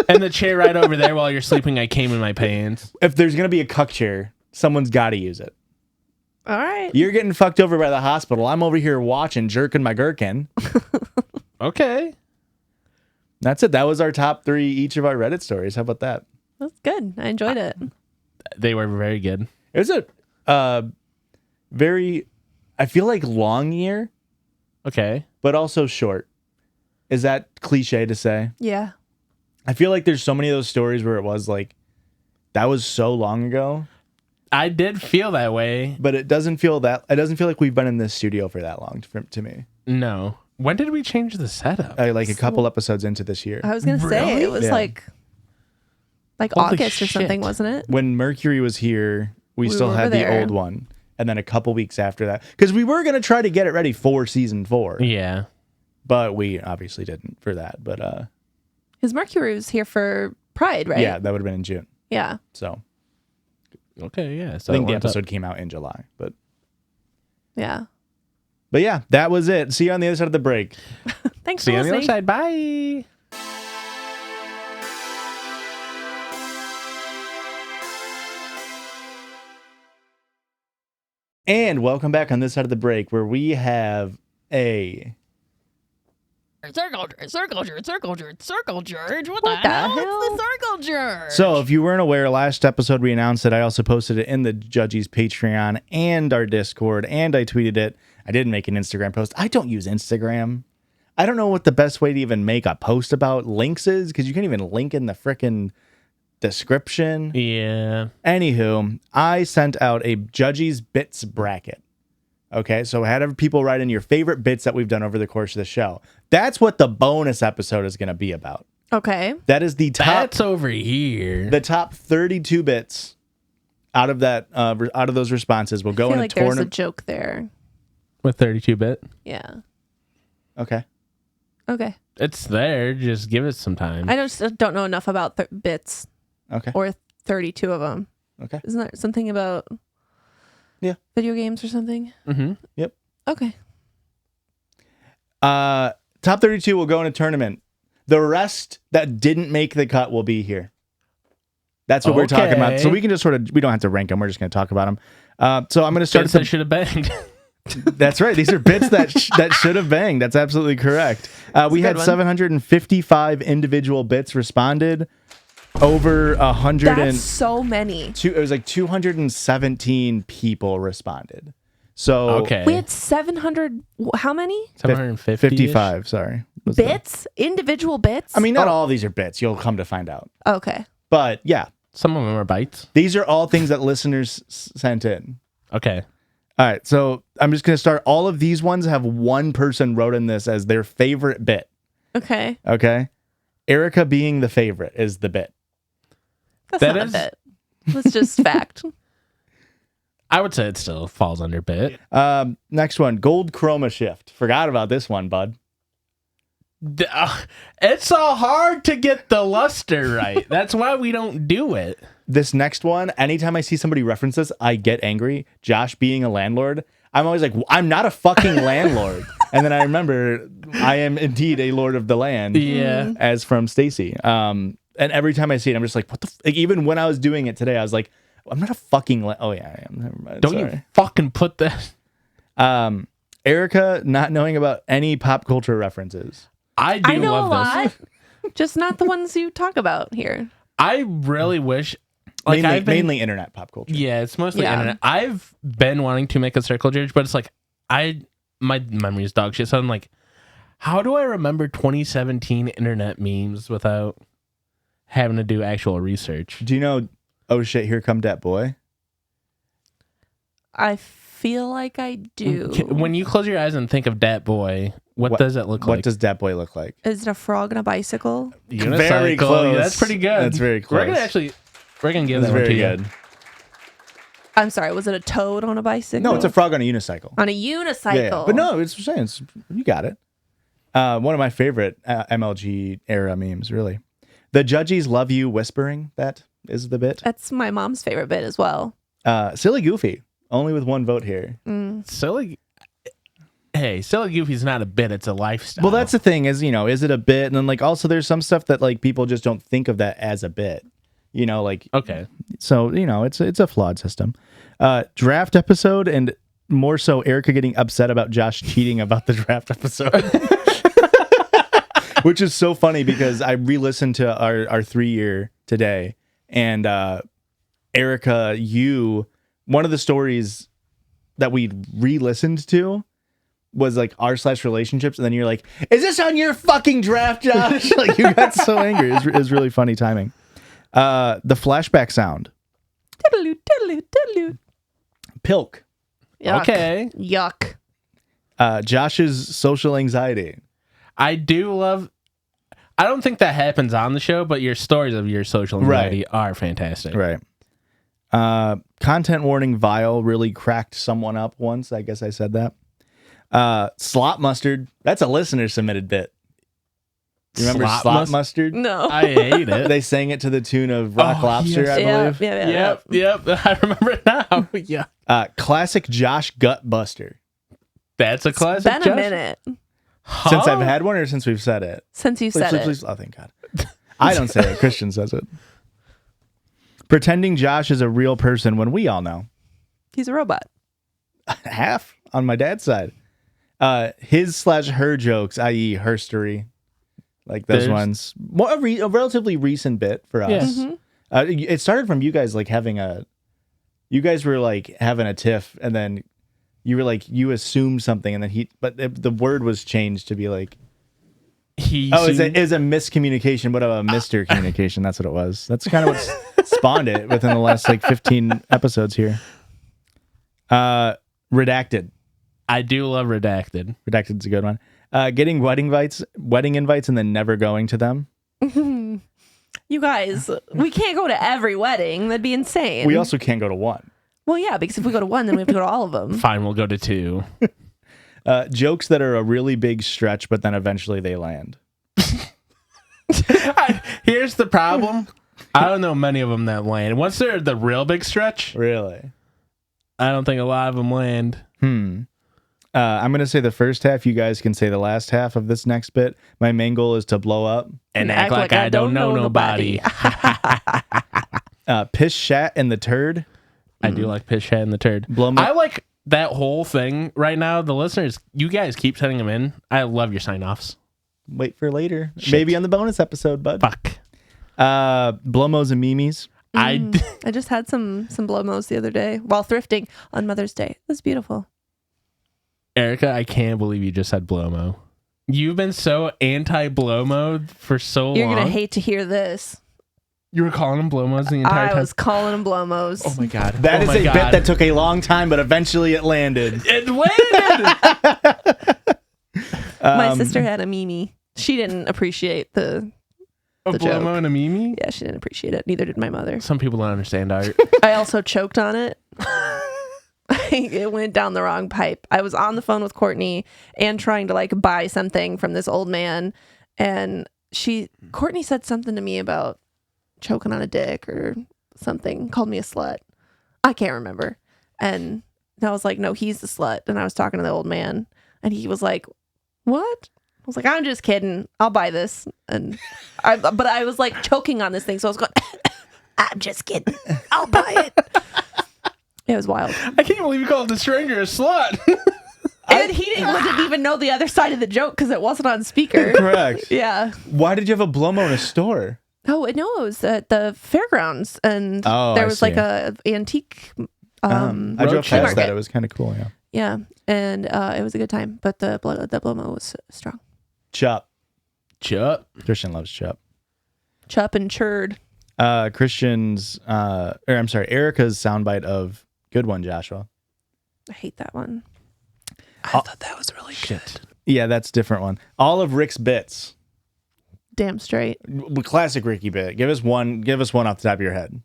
and the chair right over there while you're sleeping. I came in my pants.
If there's going to be a cuck chair, someone's got to use it.
All right.
You're getting fucked over by the hospital. I'm over here watching, jerking my gherkin.
Okay.
That's it. That was our top 3 each of our Reddit stories. How about that?
That's good. I enjoyed it.
They were very good.
It was a very, I feel like long year,
Okay.
but also short. Is that cliche to say?
Yeah.
I feel like there's so many of those stories where it was like, that was so long ago.
I did feel that way.
But it doesn't feel like we've been in this studio for that long to me.
No. When did we change the setup?
Like a couple episodes into this year.
I was going to say, it was
Yeah.
like
Holy
August or
shit.
something, wasn't it?
When Mercury was here, we still
were
had the
there.
old one. And then a couple weeks after that. Because we were going to try to get it ready for season 4.
Yeah.
But we obviously didn't for that. But
His Mercury was here for Pride, right?
yeah, that would have been in June.
Yeah.
So
Okay, yeah. So
I think the
it worked out.
episode came out in July. But
Yeah.
yeah, that was it. See you on the other side of the break.
Thanks
See
for
you on the other
listening.
side. Bye.
And welcome back on this side of the break where we have a
Circle Judge. What,
What
the
the
hell?
hell?
It's the Circle Judge.
So, if you weren't aware, last episode we announced that I also posted it in the Judgies Patreon and our Discord, and I tweeted it. I didn't make an Instagram post. I don't use Instagram. I don't know what the best way to even make a post about links is, because you can't even link in the frickin' description.
Yeah.
Anywho, I sent out a Judgies Bits bracket. Okay, so I had people write in your favorite bits that we've done over the course of the show. That's what the bonus episode is going to be about.
Okay.
That is the top.
That's over here.
The top 32 bits out of that out of those responses will
I
go
feel
in
like
a
there's a
tournament.
joke there.
With 32-bit.
Yeah.
Okay.
Okay.
It's there. Just give it some time.
I just don't know enough about bits
Okay.
or 32 of them.
Okay.
Isn't there something about video games or something?
Mm-hmm.
Yep.
Okay.
Top 32 will go in a tournament. The rest that didn't make the cut will be here. That's what we're talking about. So we can just we don't have to rank them. We're just going to talk about them. So I'm going to start
Bits
at
that should have banged.
That's right. These are bits that should have banged. That's absolutely correct. We
a
had
good one.
755 individual bits responded. Over 100
That's
and
so many.
it was like 217 people responded. So
Okay.
We had 700. How many
750.
55. Sorry, was the-
bits? Individual bits?
I mean, not all of these are bits. You'll come to find out.
Okay.
But yeah,
Some of them are bytes.
these are all things that listeners sent in.
Okay.
All right, so I'm just gonna start. All of these ones have one person wrote in this as their favorite bit.
Okay.
Okay, Erika being the favorite is the bit.
That's
That
not
is-
a bit. That's just fact.
I would say it still falls under bit.
Next one, gold chroma shift. Forgot about this one, bud.
It's so hard to get the luster right. That's why we don't do it.
This next one, anytime I see somebody reference this, I get angry. Josh being a landlord, I'm always like, I'm not a fucking landlord. And then I remember I am indeed a lord of the land.
Yeah.
As from Stacy. And every time I see it, I'm just like, what the like, even when I was doing it today, I was like, I'm not a fucking oh yeah, I am. Never mind.
Don't
Sorry.
you fucking put that.
Erika not knowing about any pop culture references.
I do
I know
love
a lot.
this.
Just not the ones you talk about here.
I really wish. Like
Mainly internet pop culture.
Yeah, it's mostly
Yeah.
internet. I've been wanting to make a circle judge, but it's like my memory is dog shit. So I'm like, how do I remember 2017 internet memes without having to do actual research?
Do you know, oh shit, here come that boy?
I feel like I do.
When you close your eyes and think of dat boy, what does it look
What
like?
does that boy look like?
Is it a frog on a bicycle?
Unicycle.
Very close.
That's pretty good.
That's very
We're
close.
gonna give
That's
that one to
very
you.
good.
I'm sorry, was it a toad on a bicycle?
No, it's a frog on a unicycle.
on a unicycle.
Yeah. But no, it's saying you got it. One of my favorite MLG era memes, really. The Judgies love you whispering. That is the bit.
That's my mom's favorite bit as well.
Silly Goofy, only with one vote here.
Silly. Hey, Silly Goofy's not a bit; it's a lifestyle.
Well, that's the thing is, is it a bit? And then like also there's some stuff that like people just don't think of that as a bit. like
Okay.
so it's a flawed system. Draft episode, and more so Erika getting upset about Josh cheating about the draft episode. Which is so funny because I re-listened to our 3-year today, and Erika, one of the stories that we re-listened to was like r/relationships, and then you're like, "Is this on your fucking draft, Josh?" Like you got so angry. It was really funny timing. The flashback sound. Pilk.
Yuck.
Okay.
Yuck.
Josh's social anxiety.
I do love. I don't think that happens on the show, but your stories of your social anxiety are fantastic.
Right. Content warning vile really cracked someone up once. I guess I said that. Slot mustard. That's a listener submitted bit. You remember slot mustard?
No.
I hate it.
They sang it to the tune of Rock Lobster,
yes.
I believe.
Yep. I remember it now. Yeah.
Classic Josh gut buster.
That's a classic.
It's been a minute
Since I've had one, or since we've said it?
since you said it.
Please. Oh, thank God. I don't say it. Christian says it. Pretending Josh is a real person when we all know.
He's a robot.
Half on my dad's side. His/her jokes, i.e. herstory. Like those ones. A relatively recent bit for us.
Yes.
Mm-hmm.
It started from you guys like having you guys were like having a tiff, and then you were like, you assumed something, and then but the word was changed to be like, is a miscommunication, but a Mr. Communication. That's what it was. That's kind of what spawned it within the last like 15 episodes here. Redacted.
I do love Redacted.
Redacted's a good one. Getting wedding invites and then never going to them.
You guys, we can't go to every wedding. That'd be insane.
We also can't go to one.
Well, yeah, because if we go to one, then we have to go to all of them.
Fine, we'll go to 2.
Jokes that are a really big stretch, but then eventually they land.
Here's the problem. I don't know many of them that land. Once they're the real big stretch,
Really?
I don't think a lot of them land.
I'm going to say the first half. You guys can say the last half of this next bit. My main goal is to blow up.
And act like I don't know nobody.
Piss, shat, and the turd.
I do like Piss, Shat, and the Turd. I like that whole thing right now. The listeners, you guys keep sending them in. I love your sign-offs.
Wait for later. Shit. Maybe on the bonus episode, bud.
Fuck.
Blomos and Mimis.
I just had some Blomos the other day while thrifting on Mother's Day. It was beautiful.
Erika, I can't believe you just said Blomo. You've been so anti-Blomo for so long.
You're going to hate to hear this.
You were calling them Blomos the entire time?
I was calling them Blomos.
Oh my God.
That is a bit that took a long time, but eventually it landed.
It landed!
My sister had a Mimi. She didn't appreciate the
Blomo
joke.
and a Mimi?
Yeah, she didn't appreciate it. Neither did my mother.
Some people don't understand art.
I also choked on it. It went down the wrong pipe. I was on the phone with Courtney and trying to like buy something from this old man, and Courtney said something to me about choking on a dick or something, called me a slut. I can't remember. And I was like, no, he's the slut. And I was talking to the old man, and he was like, what? I was like, I'm just kidding. I'll buy this. But I was like choking on this thing, so I was going, I'm just kidding. I'll buy it. It was wild.
I can't believe you called the stranger a slut.
And he didn't even know the other side of the joke because it wasn't on speaker.
Correct.
Yeah.
Why did you have a Blomo in a store?
Oh, no, it was at the fairgrounds, and
I
was
see.
like a antique.
I drove past
market.
that. It was kind of cool. Yeah.
Yeah, and it was a good time. But the Blomo was strong.
Chup.
Christian
loves Chup.
Chup and churd.
Erika's soundbite of Good One, Joshua.
I hate that one. I thought that was really good.
Yeah, that's a different one. All of Rick's bits.
Damn straight.
Classic Ricky bit. Give us one off the top of your head.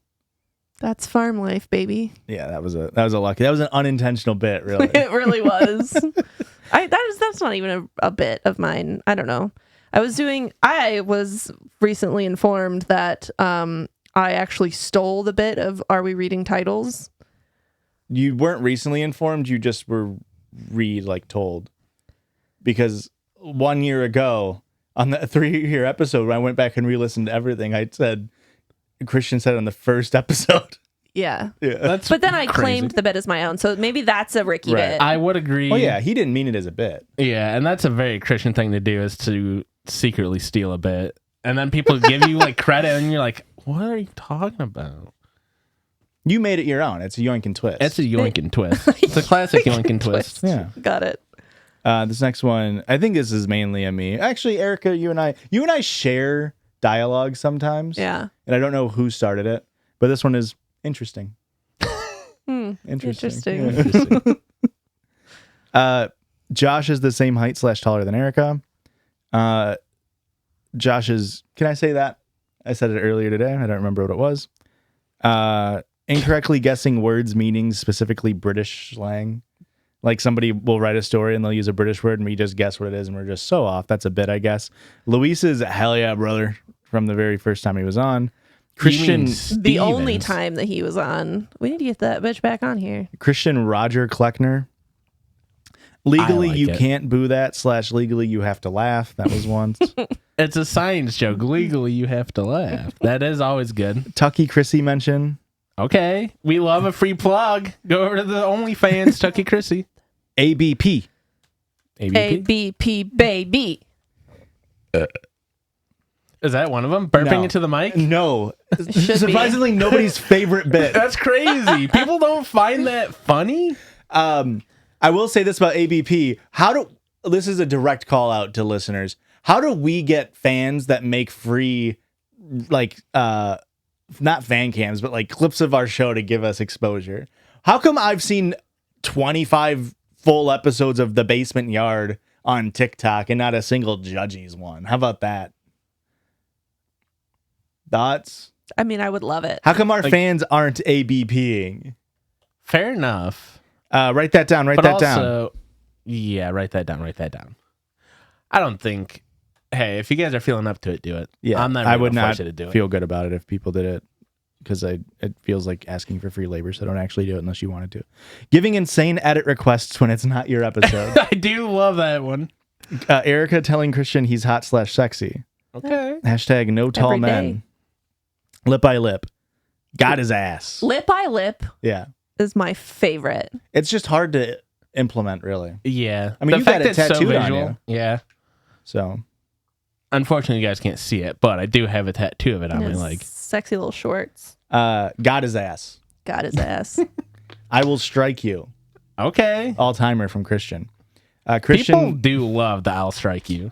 That's farm life, baby.
Yeah, that was an unintentional bit, really.
It really was. That's not even a bit of mine. I don't know. I was recently informed that I actually stole the bit of Are We Reading Titles?
You weren't recently informed, you just were told. Because 1 year ago, on the 3-year episode, when I went back and re-listened to everything, I said, Christian said on the first episode.
Yeah.
That's
But then I
crazy.
claimed the bit as my own, so maybe that's a Ricky
Right.
bit.
I would agree.
Well, yeah, he didn't mean it as a bit.
Yeah, and that's a very Christian thing to do, is to secretly steal a bit. And then people give you like credit and you're like, what are you talking about?
You made it your own. It's a yoink and twist.
It's a yoink and twist. It's a classic yoink and twist.
yeah.
Got it.
This next one, I think this is mainly a me. Actually, Erika, you and I share dialogue sometimes.
Yeah.
And I don't know who started it, but this one is interesting.
Interesting.
Yeah.
Interesting.
Josh is the same height / taller than Erika. Josh is, can I say that? I said it earlier today. I don't remember what it was. Incorrectly guessing words, meanings, specifically British slang. Like somebody will write a story and they'll use a British word and we just guess what it is and we're just so off. That's a bit, I guess. Luis is hell yeah, brother, from the very first time he was on. Christian,
The only time that he was on. We need to get that bitch back on here.
Christian Roger Kleckner. Legally,
I like
you
it.
can't boo that / legally, you have to laugh. That was once.
It's a science joke. Legally, you have to laugh. That is always good.
Tucky Chrissy mention.
Okay. We love a free plug. Go over to the OnlyFans, Tucky Chrissy.
ABP.
ABP?
ABP baby.
Is that one of them? Burping
No.
into the mic?
No.
Should
Surprisingly, nobody's favorite bit.
That's crazy. People don't find that funny.
I will say this about ABP. This is a direct call out to listeners. How do we get fans that make free, like, not fan cams, but like clips of our show to give us exposure? How come I've seen 25 full episodes of The Basement Yard on TikTok and not a single Judgies one? How about that? Thoughts?
I mean, I would love it.
How come our fans aren't ABPing?
Fair enough.
Write that down. Write
But
that
also,
down.
yeah, write that down. Write that down. I don't think. Hey, if you guys are feeling up to it, do it.
Yeah,
I'm not.
I
really
would
gonna
not
force you to do it.
feel good about it if people did it, because it feels like asking for free labor. So don't actually do it unless you wanted to. Giving insane edit requests when it's not your episode.
I do love that one.
Erika telling Christian he's hot / sexy.
Okay.
Hashtag no tall
Every
men.
day.
Lip by lip. Got his ass.
Lip by lip
Yeah,
is my favorite.
it's just hard to implement, really.
Yeah.
I mean, you got it
fact that it's
tattooed on you.
Yeah.
So
Unfortunately, you guys can't see it, but I do have a tattoo of it on my
His
leg.
sexy little shorts.
got his ass.
Got his ass.
I will strike you.
Okay.
All timer from Christian. Christian.
People do love the I'll strike you.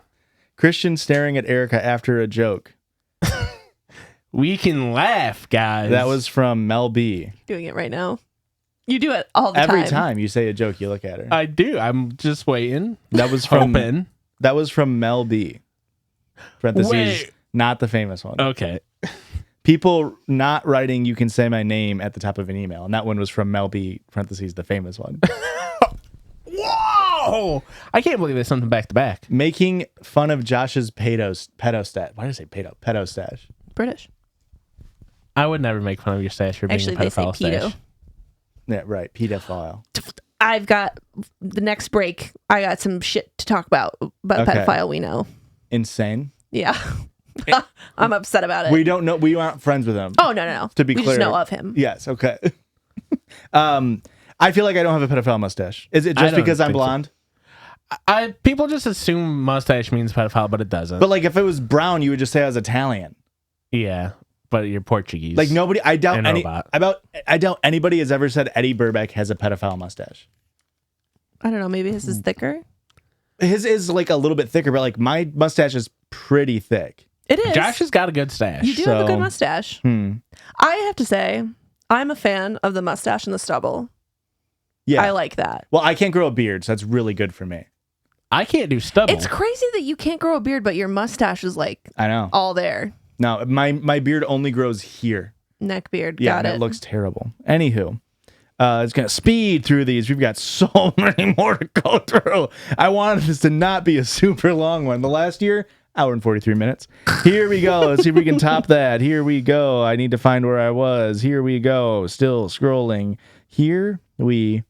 Christian staring at Erika after a joke.
We can laugh, guys.
That was from Mel B.
Doing it right now. You do it all the
Every
time.
time you say a joke, you look at her.
I do. I'm just waiting.
That was from
Hoping.
That was from Mel B. Parentheses,
Wait.
not the famous one.
Okay.
People not writing "You can say my name" at the top of an email, and that one was from Mel B. Parentheses, the famous one.
Whoa! I can't believe there's something back to back.
Making fun of Josh's pedo stash. Why did I say pedo? Pedo stash.
British.
I would never make fun of your stash for being
Actually,
a
they say
pedophile
pedo.
stash.
Yeah, right. Pedophile.
I've got the next break. I got some shit to talk about
Okay.
pedophile we know.
Insane.
Yeah. I'm upset about it.
We don't know. We aren't friends with him.
Oh, no.
To be
we
clear.
just know of him.
Yes. Okay. I feel like I don't have a pedophile mustache. Is it
I
just
don't
because I'm
think so.
blonde?
People just assume mustache means pedophile, but it doesn't.
But like, if it was brown, you would just say I was Italian.
yeah, but you're Portuguese.
Like nobody, I doubt
And
any.
robot.
I doubt anybody has ever said Eddie Burbeck has a pedophile mustache.
I don't know. Maybe his is thicker.
His is like a little bit thicker, but like my mustache is pretty thick.
It is.
Josh has got a good stash.
You do have a
so-
good mustache. I have to say, I'm a fan of the mustache and the stubble.
Yeah.
I like that.
Well, I can't grow a beard, so that's really good for me.
I can't do stubble.
It's crazy that you can't grow a beard, but your mustache is like
I know.
all there.
No, my beard only grows here.
Neck beard.
Yeah,
Got
and
it.
it looks terrible. Anywho, it's gonna speed through these. We've got so many more to go through. I wanted this to not be a super long one. The last year, hour and 43 minutes. Here we go. Let's see if we can top that. Here we go. I need to find where I was. Here we go. Still scrolling. Here we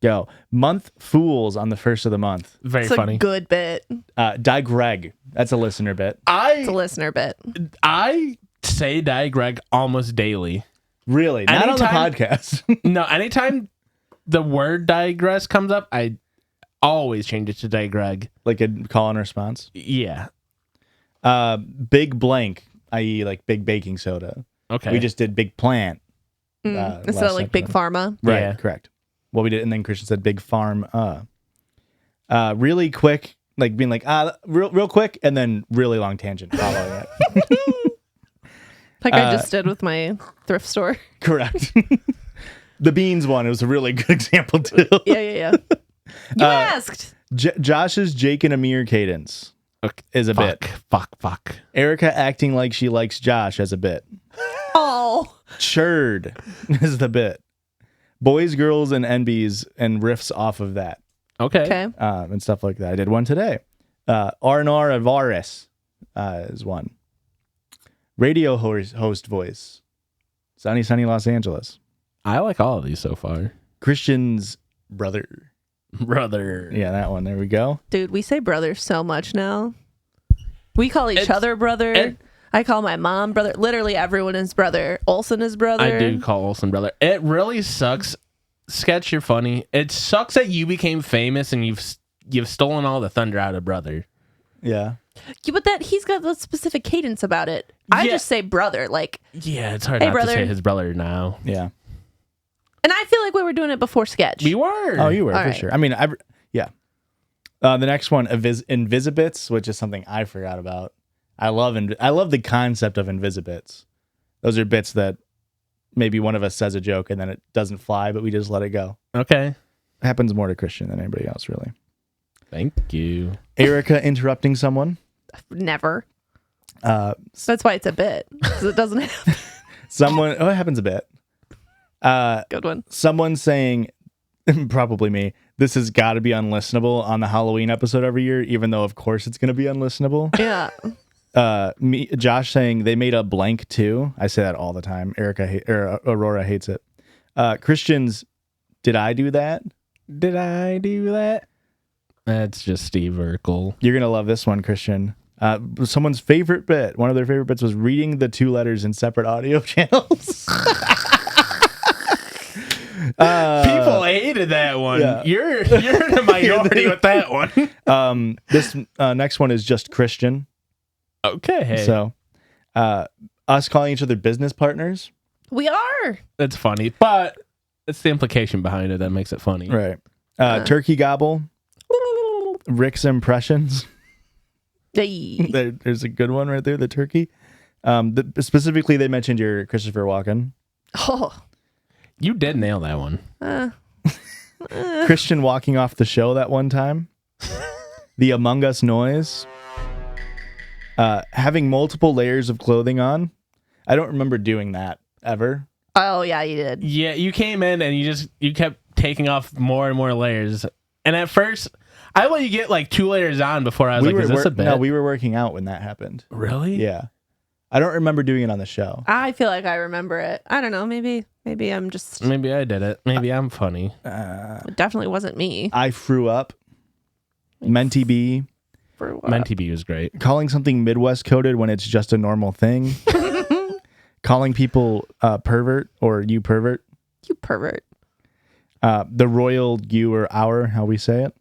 go. Month Fools on the first of the month.
very
it's
funny.
a good bit.
Die Greg. That's a listener bit.
It's a listener bit.
I say digreg almost daily.
Really? Not on the
Anytime-
podcast.
No, anytime the word digress comes up, I always change it to digreg.
Like a call and response.
Yeah.
Big blank, i.e. like big baking soda.
Okay.
We just did big plant.
Instead
last
of like big
episode.
pharma.
Right,
Yeah.
correct. Well, we did, and then Christian said big farm. Really quick, like being like, real quick, and then really long tangent following it.
Like I just did with my thrift store.
Correct. The beans one, it was a really good example too.
Yeah. You asked.
Josh's Jake and Amir cadence is a bit.
Fuck.
Erika acting like she likes Josh as a bit.
Oh.
Churd is the bit. Boys, girls, and NBs and riffs off of that.
Okay.
And stuff like that. I did one today. R&R Avaris is one. Radio host voice. Sunny Los Angeles.
I like all of these so far.
Christian's brother.
Brother.
Yeah, that one. There we go.
Dude, we say brother so much now. We call each other brother. I call my mom brother. Literally everyone is brother. Olsen is brother.
I do call Olsen brother. It really sucks. Sketch, you're funny. It sucks that you became famous and you've stolen all the thunder out of brother.
Yeah.
Yeah, but that he's got the specific cadence about it. I
Yeah.
just say brother, like,
Yeah, it's hard
Hey,
not
brother.
to say his brother now.
Yeah.
and I feel like we were doing it before sketch.
We were.
Oh, you were
All
for
right.
sure. I mean, yeah. The next one, Invisibits, which is something I forgot about. I love the concept of Invisibits. Those are bits that maybe one of us says a joke and then it doesn't fly, but we just let it go.
Okay.
It happens more to Christian than anybody else, really.
Thank you.
Erika interrupting someone.
Never.
Uh,
That's why it's a bit. Because it doesn't have
someone. Oh, it happens a bit.
good one.
Someone saying, probably me, this has got to be unlistenable on the Halloween episode every year, even though of course it's going to be unlistenable.
Yeah.
Josh saying they made a blank too. I say that all the time. Aurora hates it. Christians, did I do that?
Did I do that? That's just Steve Urkel.
You're gonna love this one, Christian. Someone's favorite bit. One of their favorite bits was reading the two letters in separate audio channels.
People hated that one.
yeah.
You're in a minority with that one.
This next one is just Christian.
Okay.
So, us calling each other business partners.
We are.
That's funny, but it's the implication behind it that makes it funny.
Right. Turkey gobble. Rick's impressions.
Hey.
There's a good one right there. The turkey. Specifically, they mentioned your Christopher Walken.
Oh.
You did nail that one.
Christian walking off the show that one time. The Among Us noise. Having multiple layers of clothing on. I don't remember doing that ever.
Oh, yeah, you did.
Yeah, you came in and you kept taking off more and more layers. And at first, I let you get like 2 layers on before I was is this a bit?
No, we were working out when that happened.
Really?
Yeah. I don't remember doing it on the show.
I feel like I remember it. I don't know. Maybe I'm just.
Maybe I did it. Maybe I'm funny.
It definitely wasn't me.
I threw up. Menti B.
For what?
Menti B was great.
Calling something Midwest coded when it's just a normal thing. Calling people pervert or you pervert.
You pervert.
The royal you or our, how we say it.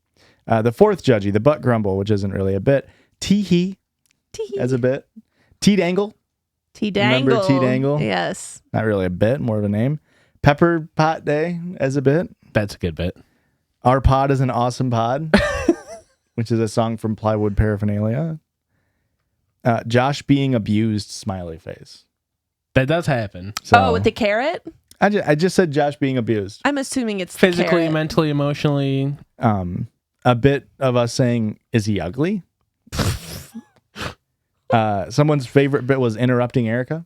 The fourth judgy, the butt grumble, which isn't really a bit. Tee-hee as a bit. T-dangle.
T-dangle.
Remember T-dangle?
Yes.
Not really a bit, more of a name. Pepper pot day as a bit.
That's a good bit.
Our pod is an awesome pod, which is a song from Plywood Paraphernalia. Josh being abused, smiley face.
That does happen.
So,
With the carrot?
I just said Josh being abused.
I'm assuming it's the
Physically,
carrot.
mentally, emotionally.
A bit of us saying, is he ugly? Someone's favorite bit was interrupting Erika.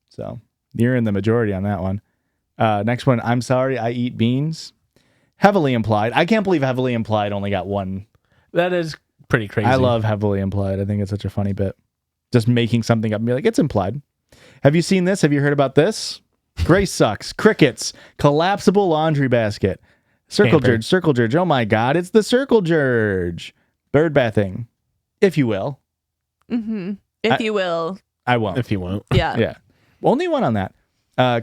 So you're in the majority on that one. Next one, I'm sorry, I eat beans. Heavily implied. I can't believe heavily implied only got one.
That is pretty crazy.
I love heavily implied. I think it's such a funny bit. Just making something up and be like, it's implied. Have you seen this? Have you heard about this? Grace sucks. Crickets. Collapsible laundry basket. Circle
Camper.
judge. Circle judge. Oh my God. It's the circle judge. Bird bathing. If you will.
Mm-hmm. If you will.
I won't.
if you won't.
Yeah.
Yeah. Only one on that.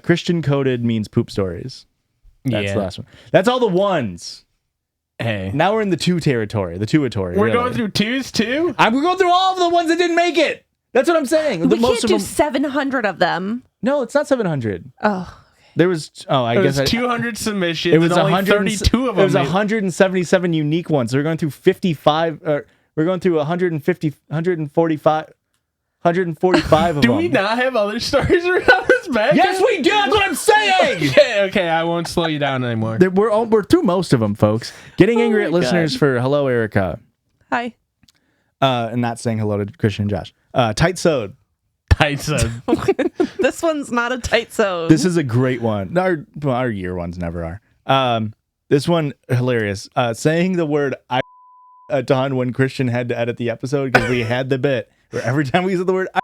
Christian coded means poop stories. That's the last one. That's all the ones.
Hey.
Now we're in the two territory, the two-atory.
We're
really.
going through twos too?
We're going through all of the ones that didn't make it. That's what I'm saying.
We
Most
can't
of
do
them.
700 of them.
No, it's not 700.
Oh.
There was. Oh, I
It
guess
was 200 submissions.
It was
and only
132
of them.
It was 177 unique ones. So we're going through 55. We're going through 150, 145 of them.
Do we not have other stories around this back?
Yes, we do. That's what I'm saying.
Okay, I won't slow you down anymore.
We're through most of them, folks. Getting angry
my
at listeners
God.
for hello, Erika,
Hi.
and not saying hello to Christian and Josh. Tight sewed.
Tight sewed.
This one's not a tight zone.
This is a great one. Our year ones never are. This one hilarious. Saying the word "I" a ton when Christian had to edit the episode because we had the bit where every time we said the word "I"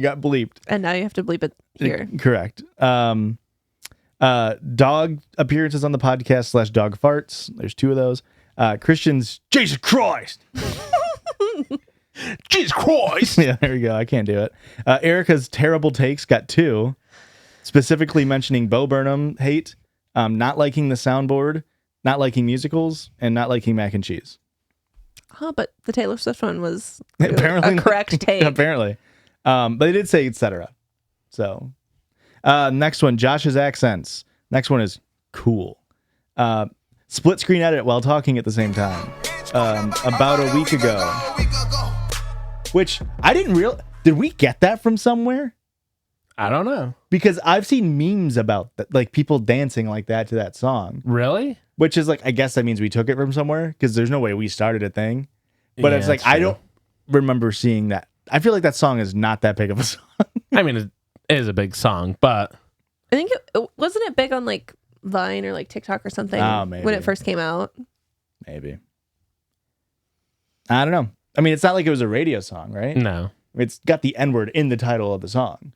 got bleeped.
And now you have to bleep it here.
Correct. Dog appearances on the podcast / dog farts. There's 2 of those. Christian's Jesus Christ.
Jesus Christ.
Yeah, there we go. I can't do it. Erika's terrible takes got 2, specifically mentioning Bo Burnham hate, not liking the soundboard, not liking musicals, and not liking mac and cheese.
Oh, but the Taylor Swift one was
Apparently
a correct take.
Apparently. But they did say etc. So, next one, Josh's accents. Next one is cool. Split screen edit while talking at the same time. About a week ago. Which I didn't realize. Did we get that from somewhere?
I don't know.
Because I've seen memes about that, like people dancing like that to that song.
Really?
Which is like, I guess that means we took it from somewhere because there's no way we started a thing. But
Yeah,
it's like,
that's
I
true.
don't remember seeing that. I feel like that song is not that big of a song.
I mean, it is a big song, but
I think wasn't it big on like Vine or like TikTok or something
Oh, maybe.
when it first came out?
Maybe. I don't know. I mean, it's not like it was a radio song, right?
no.
It's got the N-word in the title of the song.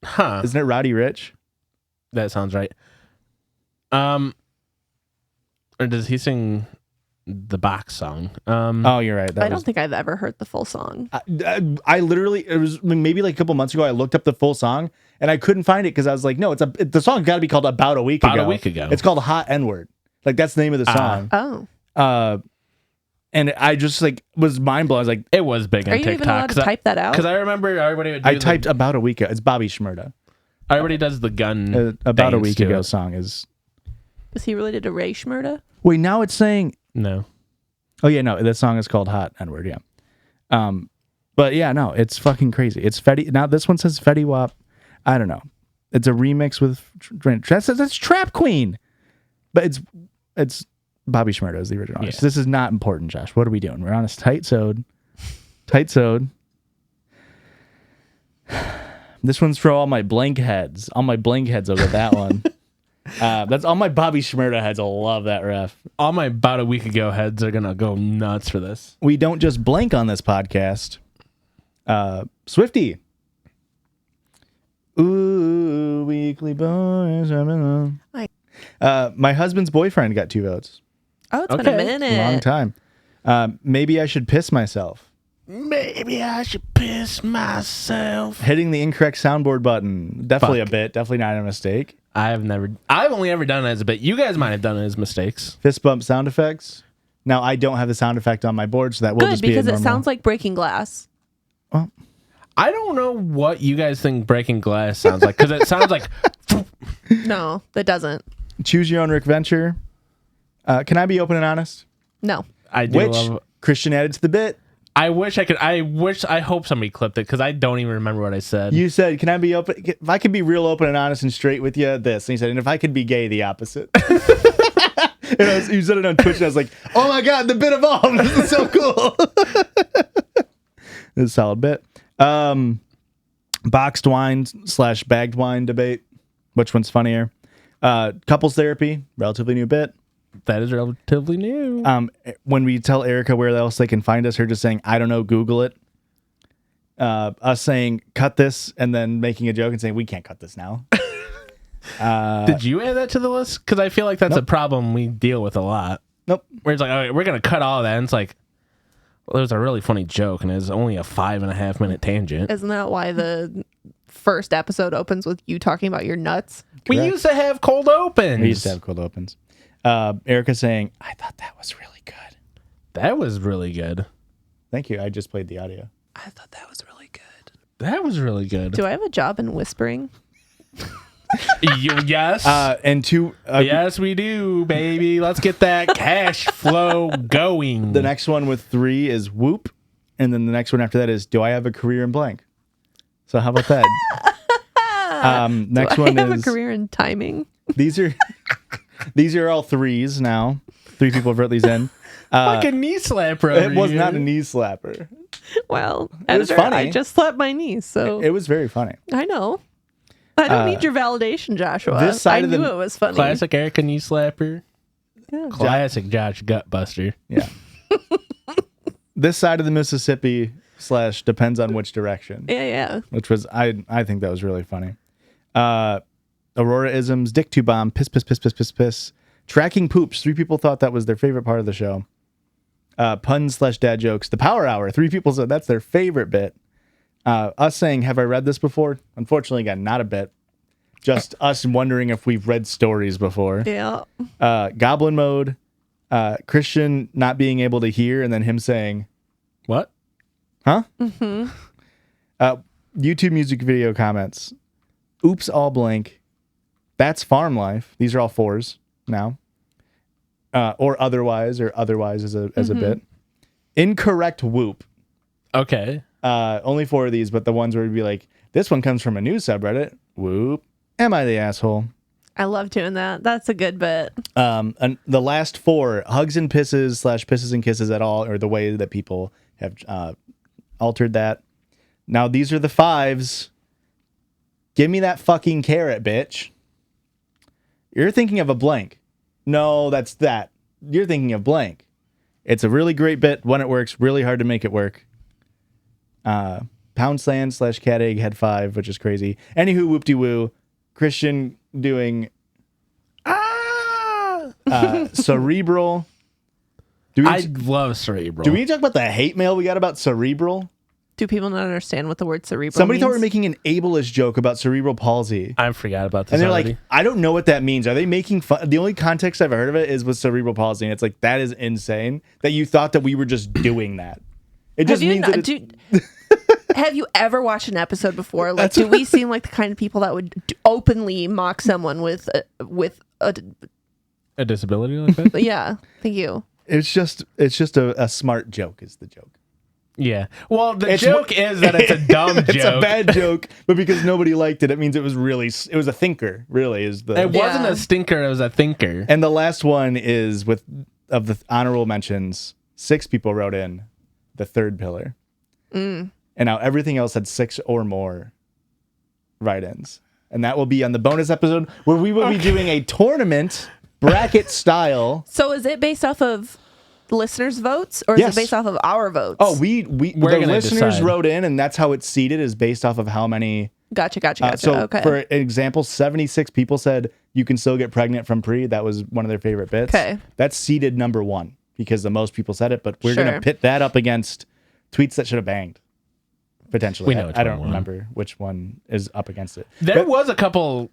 Huh.
Isn't it Roddy Ricch?
That sounds right. Or does he sing the box song?
Oh, you're right.
I don't think I've ever heard the full song.
I literally, it was maybe like a couple months ago, I looked up the full song and I couldn't find it because I was like, no, the song's got to be called About a Week Ago.
About a Week Ago.
It's called Hot N-word. Like, that's the name of the song.
Oh.
And I just like was mind blown. I was like,
It was big on
Are you
TikTok.
even allowed to type that out?
Because I remember everybody would do
I typed About a Week Ago. It's Bobby Shmurda.
everybody does the gun.
About a
dance
Week
to
Ago
it.
song is.
Was he related to Ray Shmurda?
Wait, now it's saying.
No.
Oh yeah, no, that song is called Hot N-word. Yeah. But yeah, no, it's fucking crazy. It's Fetty. Now this one says Fetty Wap. I don't know. It's a remix with that's Trap Queen, but it's Bobby Shmurda is the original artist.
Yeah.
This is not important, Josh. What are we doing? We're on a tight sewed. This one's for all my blank heads. All my blank heads over that one. That's all my Bobby Shmurda heads. I love that ref.
All my About a Week Ago heads are going to go nuts for this.
We don't just blank on this podcast. Swifty. Ooh, weekly bonus. My husband's boyfriend got 2 votes.
Oh, it's been a
Okay.
minute.
Long time. Maybe I should piss myself.
Maybe I should piss myself.
Hitting the incorrect soundboard button. Definitely
Fuck.
a bit. Definitely not a mistake.
I've only ever done it as a bit. You guys might have done it as mistakes.
Fist bump sound effects. Now I don't have the sound effect on my board, so that will
Good,
just be
because
a
it
normal.
sounds like breaking glass.
I don't know what you guys think breaking glass sounds like, because it sounds like
No, that doesn't.
Choose your own Rick Venture. Can I be open and honest?
No.
I do
Which
love.
Christian added to the bit.
I wish I could. I hope somebody clipped it, because I don't even remember what I said.
You said, "Can I be open? If I could be real open and honest and straight with you, this." And he said, "And if I could be gay, the opposite." And you said it on Twitch, and I was like, "Oh my god, the bit evolved! This is so cool." This is a solid bit. Boxed wine / bagged wine debate. Which one's funnier? Couples therapy, relatively new bit.
That is relatively new.
When we tell Erika where else they can find us, her just saying, "I don't know, Google it." Us saying, "Cut this," and then making a joke and saying, "We can't cut this now."
Did you add that to the list? Because I feel like that's a problem we deal with a lot.
Nope.
Where it's like, all right, we're gonna cut all of that, and it's like, Well, it was a really funny joke, and it was only a 5.5 minute tangent.
Isn't that why the first episode opens with you talking about your nuts?
We used to have cold opens.
We used to have cold opens. Erika saying, I thought that was really good.
That was really good.
Thank you. I just played the audio.
I thought that was really good.
That was really good.
Do I have a job in whispering?
Yes.
And two.
Yes, we do, baby. Let's get that cash flow going.
The next one with 3 is Whoop. And then the next one after that is Do I have a career in blank? So how about that? Next one
I have
is
a career in timing.
These are all 3s now. 3 people have wrote these in.
Like a knee slapper. Over
It was
here.
not a knee slapper.
Well,
It was
editor,
funny.
I just slapped my niece, so
It was very funny.
I know. I don't need your validation, Joshua.
this side
I
of the-
knew it was funny.
Classic Erika knee slapper.
Yeah.
Classic Josh gut buster.
Yeah. This side of the Mississippi / depends on which direction.
Yeah.
Which was I think that was really funny. Aurora isms, dick to bomb, piss, tracking poops. 3 people thought that was their favorite part of the show. Puns / dad jokes. The power hour. 3 people said that's their favorite bit. Us saying, have I read this before? Unfortunately, again, not a bit. Just us wondering if we've read stories before.
Yeah.
Goblin mode. Christian not being able to hear, and then him saying,
What?
huh? Mm-hmm. YouTube music video comments. Oops, all blank. That's farm life. These are all 4s now. Or otherwise as a bit. Incorrect whoop.
Okay.
Only 4 of these, but the ones where it'd be like, this one comes from a news subreddit. Whoop. Am I the asshole?
I love doing that. That's a good bit.
And the last 4, hugs and pisses / pisses and kisses at all, or the way that people have altered that. Now these are the 5s. Give me that fucking carrot, bitch. You're thinking of a blank. No, that's that. You're thinking of blank. It's a really great bit when it works. Really hard to make it work. Pound sand / cat egg had 5, which is crazy. Anywho, whoop-de-woo. Christian doing cerebral.
I love cerebral.
Do we talk about the hate mail we got about cerebral?
Do people not understand what the word cerebral
Somebody
means?
thought we were making an ableist joke about cerebral palsy.
I forgot about this
And they're
already.
like, I don't know what that means. Are they making fun? The only context I've heard of it is with cerebral palsy. And it's like, that is insane that you thought that we were just doing that. It just means that
have you ever watched an episode before? Like, do we seem like the kind of people that would openly mock someone with a
a disability like that?
yeah, thank you.
it's just a smart joke is the joke.
Yeah. Well, the
It's
joke is that it's a dumb joke.
It's a bad joke, but because nobody liked it, it means it was a thinker, really is the.
It wasn't
Yeah.
a stinker, it was a thinker.
And the last one is of the honorable mentions, 6 people wrote in the 3rd pillar. And now everything else had 6 or more write-ins. And that will be on the bonus episode where we will be doing a tournament bracket style.
So is it based off of listeners' votes or is
Yes.
it based off of our votes?
Oh, the
gonna
listeners
decide.
wrote in, and that's how it's seated is based off of how many.
Gotcha.
So
Okay.
for example, 76 people said you can still get pregnant from pre. That was one of their favorite bits.
Okay.
That's seeded number 1 because the most people said it, but we're going
Sure.
to pit that up against tweets that should have banged. Potentially.
We know which
I
one
don't
won.
remember which one is up against it.
There
But-
were a couple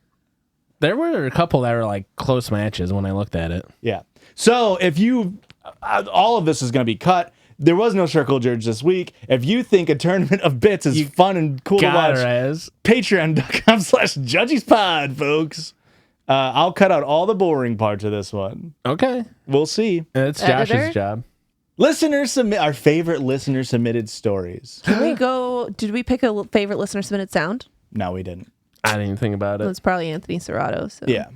that were like close matches when I looked at it.
Yeah. So if you, all of this is going to be cut. There was no Circle Judge this week. If you think a tournament of bits is fun and cool to
Got
watch,
her as.
patreon.com/judgiespod, folks. I'll cut out all the boring parts of this one.
Okay.
We'll see.
It's
Editor?
Josh's job.
Listeners submit our favorite listener submitted stories.
Can we go? Did we pick a favorite listener submitted sound?
No, we didn't.
I didn't even think about
It
it.
was probably Anthony Serrato. So
Yeah.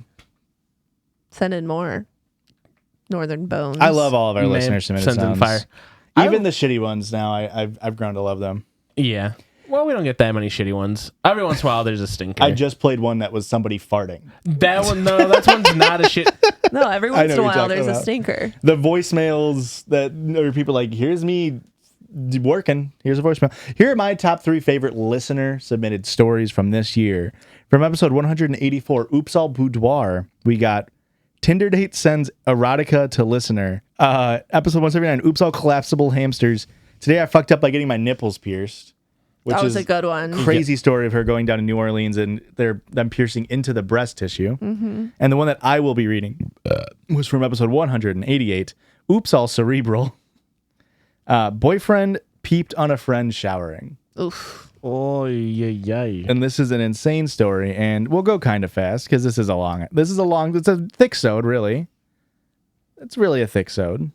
send in more. Northern Bones.
I love all of our
Man,
listener submitted
sends in
sounds.
fire.
Even the shitty ones now, I've grown to love them.
Yeah. Well, we don't get that many shitty ones. Every once in a while, there's a stinker.
I just played one that was somebody farting.
That one, no, that one's not a shit.
No, every
I
once
know
in a
what you're
while
talking
there's a
about.
stinker.
The voicemails that are people like, here's me working. Here's a voicemail. Here are my top 3 favorite listener submitted stories from this year. From episode 184, Oops All Boudoir, we got Tinder date sends erotica to listener. Episode 179, Oops All Collapsible Hamsters. Today I fucked up by getting my nipples pierced. Which
That was
is
a good one.
crazy story of her going down to New Orleans and them piercing into the breast tissue. Mm-hmm. And the one that I will be reading was from episode 188. Oops, all cerebral. Boyfriend peeped on a friend showering.
Oof.
Oh, yeah.
And this is an insane story, and we'll go kind of fast because it's a thick sode, really. It's really a thick sode,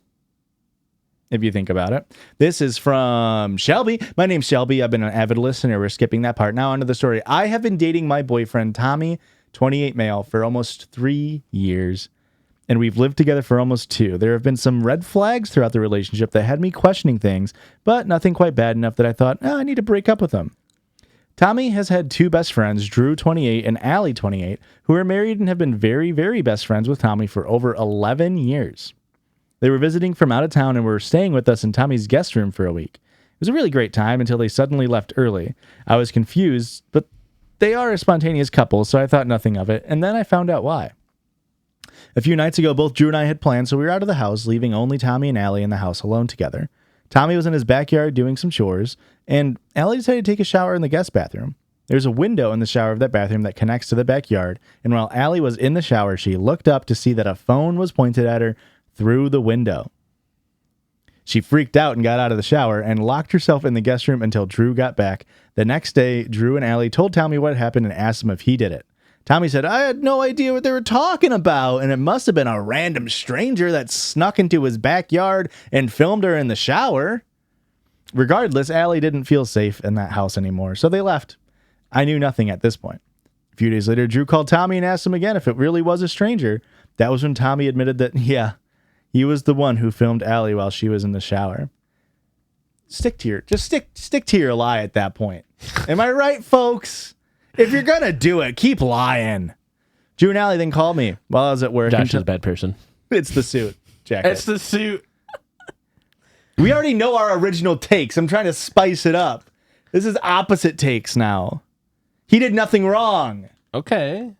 if you think about it. This is from Shelby. My name's Shelby. I've been an avid listener. We're skipping that part. Now onto the story. I have been dating my boyfriend, Tommy, 28 male, for almost 3 years, and we've lived together for almost 2. There have been some red flags throughout the relationship that had me questioning things, but nothing quite bad enough that I thought, I need to break up with him. Tommy has had 2 best friends, Drew, 28, and Allie, 28, who are married and have been very, very best friends with Tommy for over 11 years. They were visiting from out of town and were staying with us in Tommy's guest room for a week. It was a really great time until they suddenly left early. I was confused, but they are a spontaneous couple, so I thought nothing of it, and then I found out why. A few nights ago, both Drew and I had planned, so we were out of the house, leaving only Tommy and Allie in the house alone together. Tommy was in his backyard doing some chores, and Allie decided to take a shower in the guest bathroom. There's a window in the shower of that bathroom that connects to the backyard, and while Allie was in the shower, she looked up to see that a phone was pointed at her through the window. She freaked out and got out of the shower and locked herself in the guest room until Drew got back. The next day, Drew and Allie told Tommy what happened and asked him if he did it. Tommy said, I had no idea what they were talking about, and it must have been a random stranger that snuck into his backyard and filmed her in the shower. Regardless, Allie didn't feel safe in that house anymore, so they left. I knew nothing at this point. A few days later, Drew called Tommy and asked him again if it really was a stranger. That was when Tommy admitted that, he was the one who filmed Allie while she was in the shower. Stick to your lie at that point. Am I right, folks? If you're gonna do it, keep lying. Drew and Allie then called me while I was at work.
Josh is a bad person.
It's the suit jacket.
It's the suit.
We already know our original takes. I'm trying to spice it up. This is opposite takes now. He did nothing wrong.
Okay.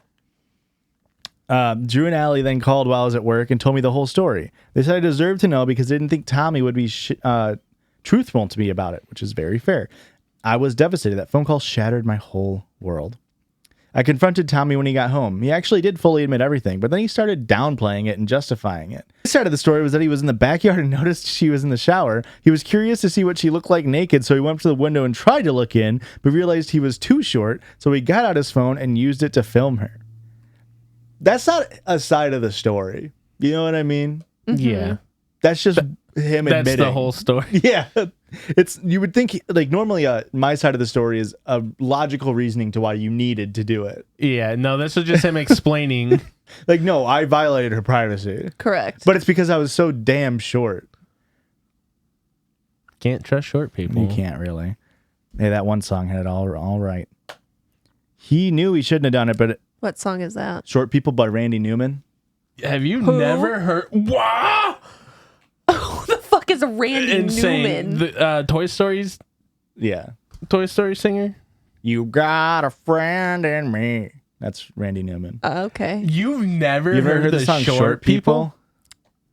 Drew and Allie then called while I was at work and told me the whole story. They said I deserved to know because they didn't think Tommy would be truthful to me about it, which is very fair. I was devastated. That phone call shattered my whole world. I confronted Tommy when he got home. He actually did fully admit everything, but then he started downplaying it and justifying it. His side of the story was that he was in the backyard and noticed she was in the shower. He was curious to see what she looked like naked, so he went up to the window and tried to look in, but realized he was too short, so he got out his phone and used it to film her. That's not a side of the story. You know what I mean?
Yeah.
That's just him admitting.
That's the whole story.
Yeah. You would think, like, normally my side of the story is a logical reasoning to why you needed to do it.
Yeah, no, this was just him explaining.
Like, no, I violated her privacy.
Correct.
But it's because I was so damn short.
Can't trust short people.
You can't really. Hey, that one song had it all right. He knew he shouldn't have done it, but
What song is that?
Short People by Randy Newman.
Have you never heard? Wow!
Who the fuck is Randy
Insane.
Newman?
The Toy Story's
Yeah.
Toy Story singer.
You got a friend in me. That's Randy Newman.
Okay.
You've never
You ever heard the song Short People?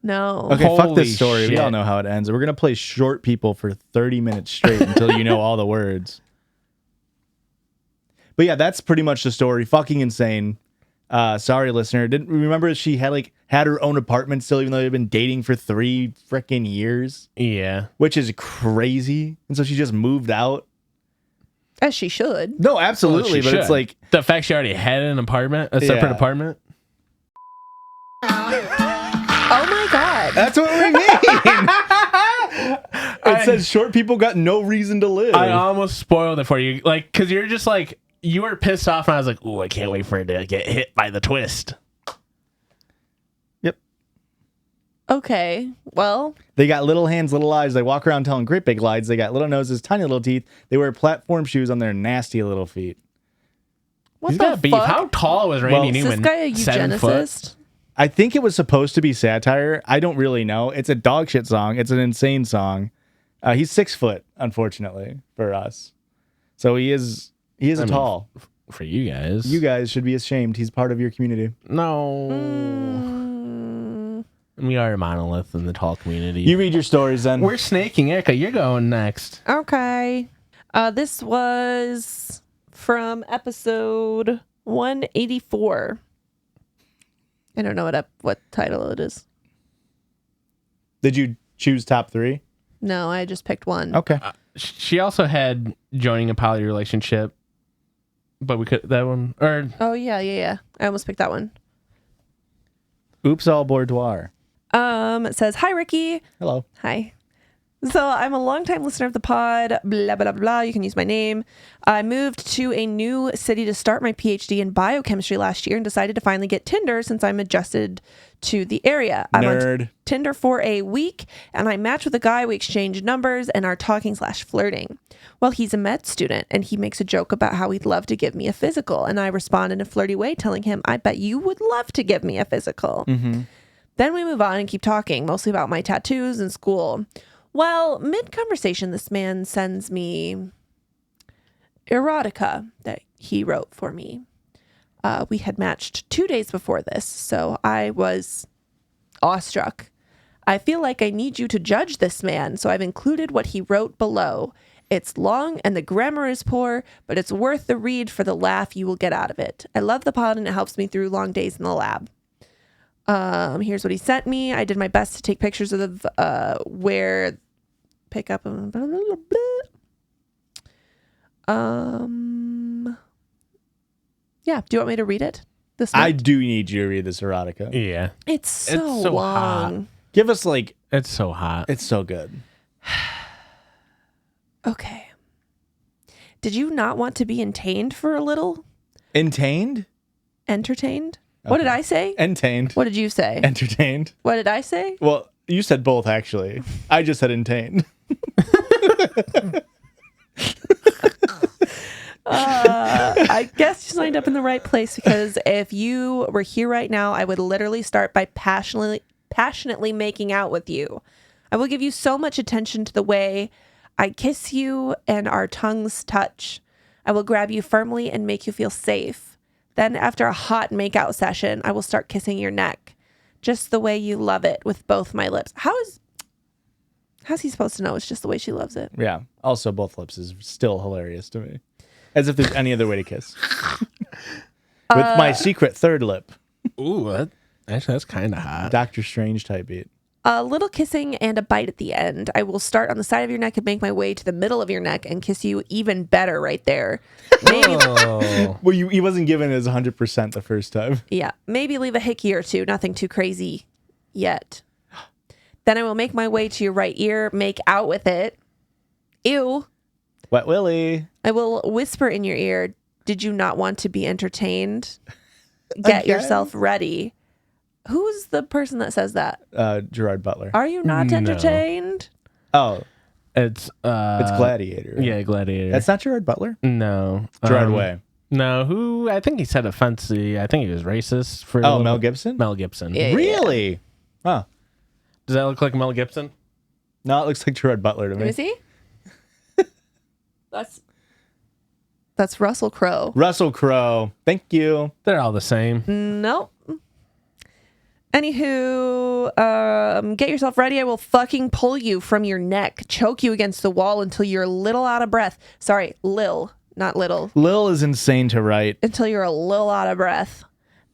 No.
Okay, fuck
Holy
this story. We
shit.
all know how it ends. We're going to play Short People for 30 minutes straight until you know all the words. But yeah, that's pretty much the story. Fucking insane. Sorry, listener. Didn't remember she had her own apartment still, even though they've been dating for 3 freaking years,
Yeah.
which is crazy. And so she just moved out.
As she should.
No, absolutely.
Well,
but it's
should.
like,
The fact she already had an apartment, a separate
Yeah.
apartment.
Oh my god.
that's what we mean. It says short people got no reason to live.
I almost spoiled it for you, like, because you're just like, you were pissed off, and I was like, "Ooh, I can't wait for it to get hit by the twist."
Yep.
Okay. Well,
They got little hands, little eyes. They walk around telling great big lies. They got little noses, tiny little teeth. They wear platform shoes on their nasty little feet.
what
He's
the
got beef.
fuck?
How tall was Randy
Well,
is
Newman?
this guy a
7 foot?
eugenicist?
I think it was supposed to be satire. I don't really know. It's a dog shit song. It's an insane song. He's 6 foot, unfortunately, for us. So he is tall.
For you guys.
You guys should be ashamed. He's part of your community.
No. We are a monolith in the tall community.
You read your stories then.
We're snaking. Erika, you're going next.
Okay. This was from episode 184. I don't know what title it is.
Did you choose top 3?
No, I just picked one.
Okay.
She also had joining a poly relationship, but we could that one or
Oh yeah. I almost picked that one.
Oops, all boudoir.
It says, "Hi Ricky."
Hello.
Hi. So I'm a longtime listener of the pod, blah, blah, blah. You can use my name. I moved to a new city to start my PhD in biochemistry last year and decided to finally get Tinder since I'm adjusted to the area. I'm
Nerd.
on Tinder for a week and I matched with a guy. We exchange numbers and are talking/flirting. Well, he's a med student and he makes a joke about how he'd love to give me a physical. And I respond in a flirty way telling him, I bet you would love to give me a physical.
Mm-hmm.
Then we move on and keep talking, mostly about my tattoos and school. Well, mid-conversation, this man sends me Erotica that he wrote for me. We had matched 2 days before this, so I was awestruck. I feel like I need you to judge this man, so I've included what he wrote below. It's long and the grammar is poor, but it's worth the read for the laugh you will get out of it. I love the pod and it helps me through long days in the lab. Here's what he sent me. I did my best to take pictures of where pick up. Blah, blah, blah, blah. Yeah. Do you want me to read it?
I do need you to read this erotica.
yeah.
It's so
so
long.
Give us like,
It's so hot.
it's so good.
Okay. Did you not want to be entertained for a little?
Entertained?
Entertained? What did I say?
Entertained.
What did you say?
Entertained.
What did I say?
Well, you said both actually. I just said entertained.
I guess you signed up in the right place because if you were here right now, I would literally start by passionately making out with you. I will give you so much attention to the way I kiss you and our tongues touch. I will grab you firmly and make you feel safe. Then after a hot makeout session, I will start kissing your neck. Just the way you love it with both my lips. How's he supposed to know it's just the way she loves it?
Yeah. Also, both lips is still hilarious to me. As if there's any other way to kiss. With my secret third lip.
Ooh, that's kind of hot.
Doctor Strange type beat.
A little kissing and a bite at the end. I will start on the side of your neck and make my way to the middle of your neck and kiss you even better right there. Maybe,
Oh.
Well, he wasn't given his 100% the first time.
yeah, maybe leave a hickey or two. Nothing too crazy yet. Then I will make my way to your right ear, make out with it. Ew.
Wet Willy.
I will whisper in your ear, did you not want to be entertained? Get
Again?
yourself ready. Who's the person that says that?
Gerard Butler.
Are you not
No.
entertained?
Oh,
It's
Gladiator. Right?
Yeah, Gladiator.
That's not Gerard Butler?
no
Gerard Way.
No, who I think he said offensive. I think he was racist for.
Oh, Mel Gibson?
Mel Gibson.
Yeah.
Really? Huh.
Does that look like Mel Gibson?
No, it looks like Gerard Butler to
Let me
me.
see. That's Russell Crowe.
Russell Crowe. Thank you.
They're all the same.
Nope. Anywho, get yourself ready. I will fucking pull you from your neck, choke you against the wall until you're a little out of breath. Sorry, Lil, not little.
Lil is insane to write.
Until you're a little out of breath.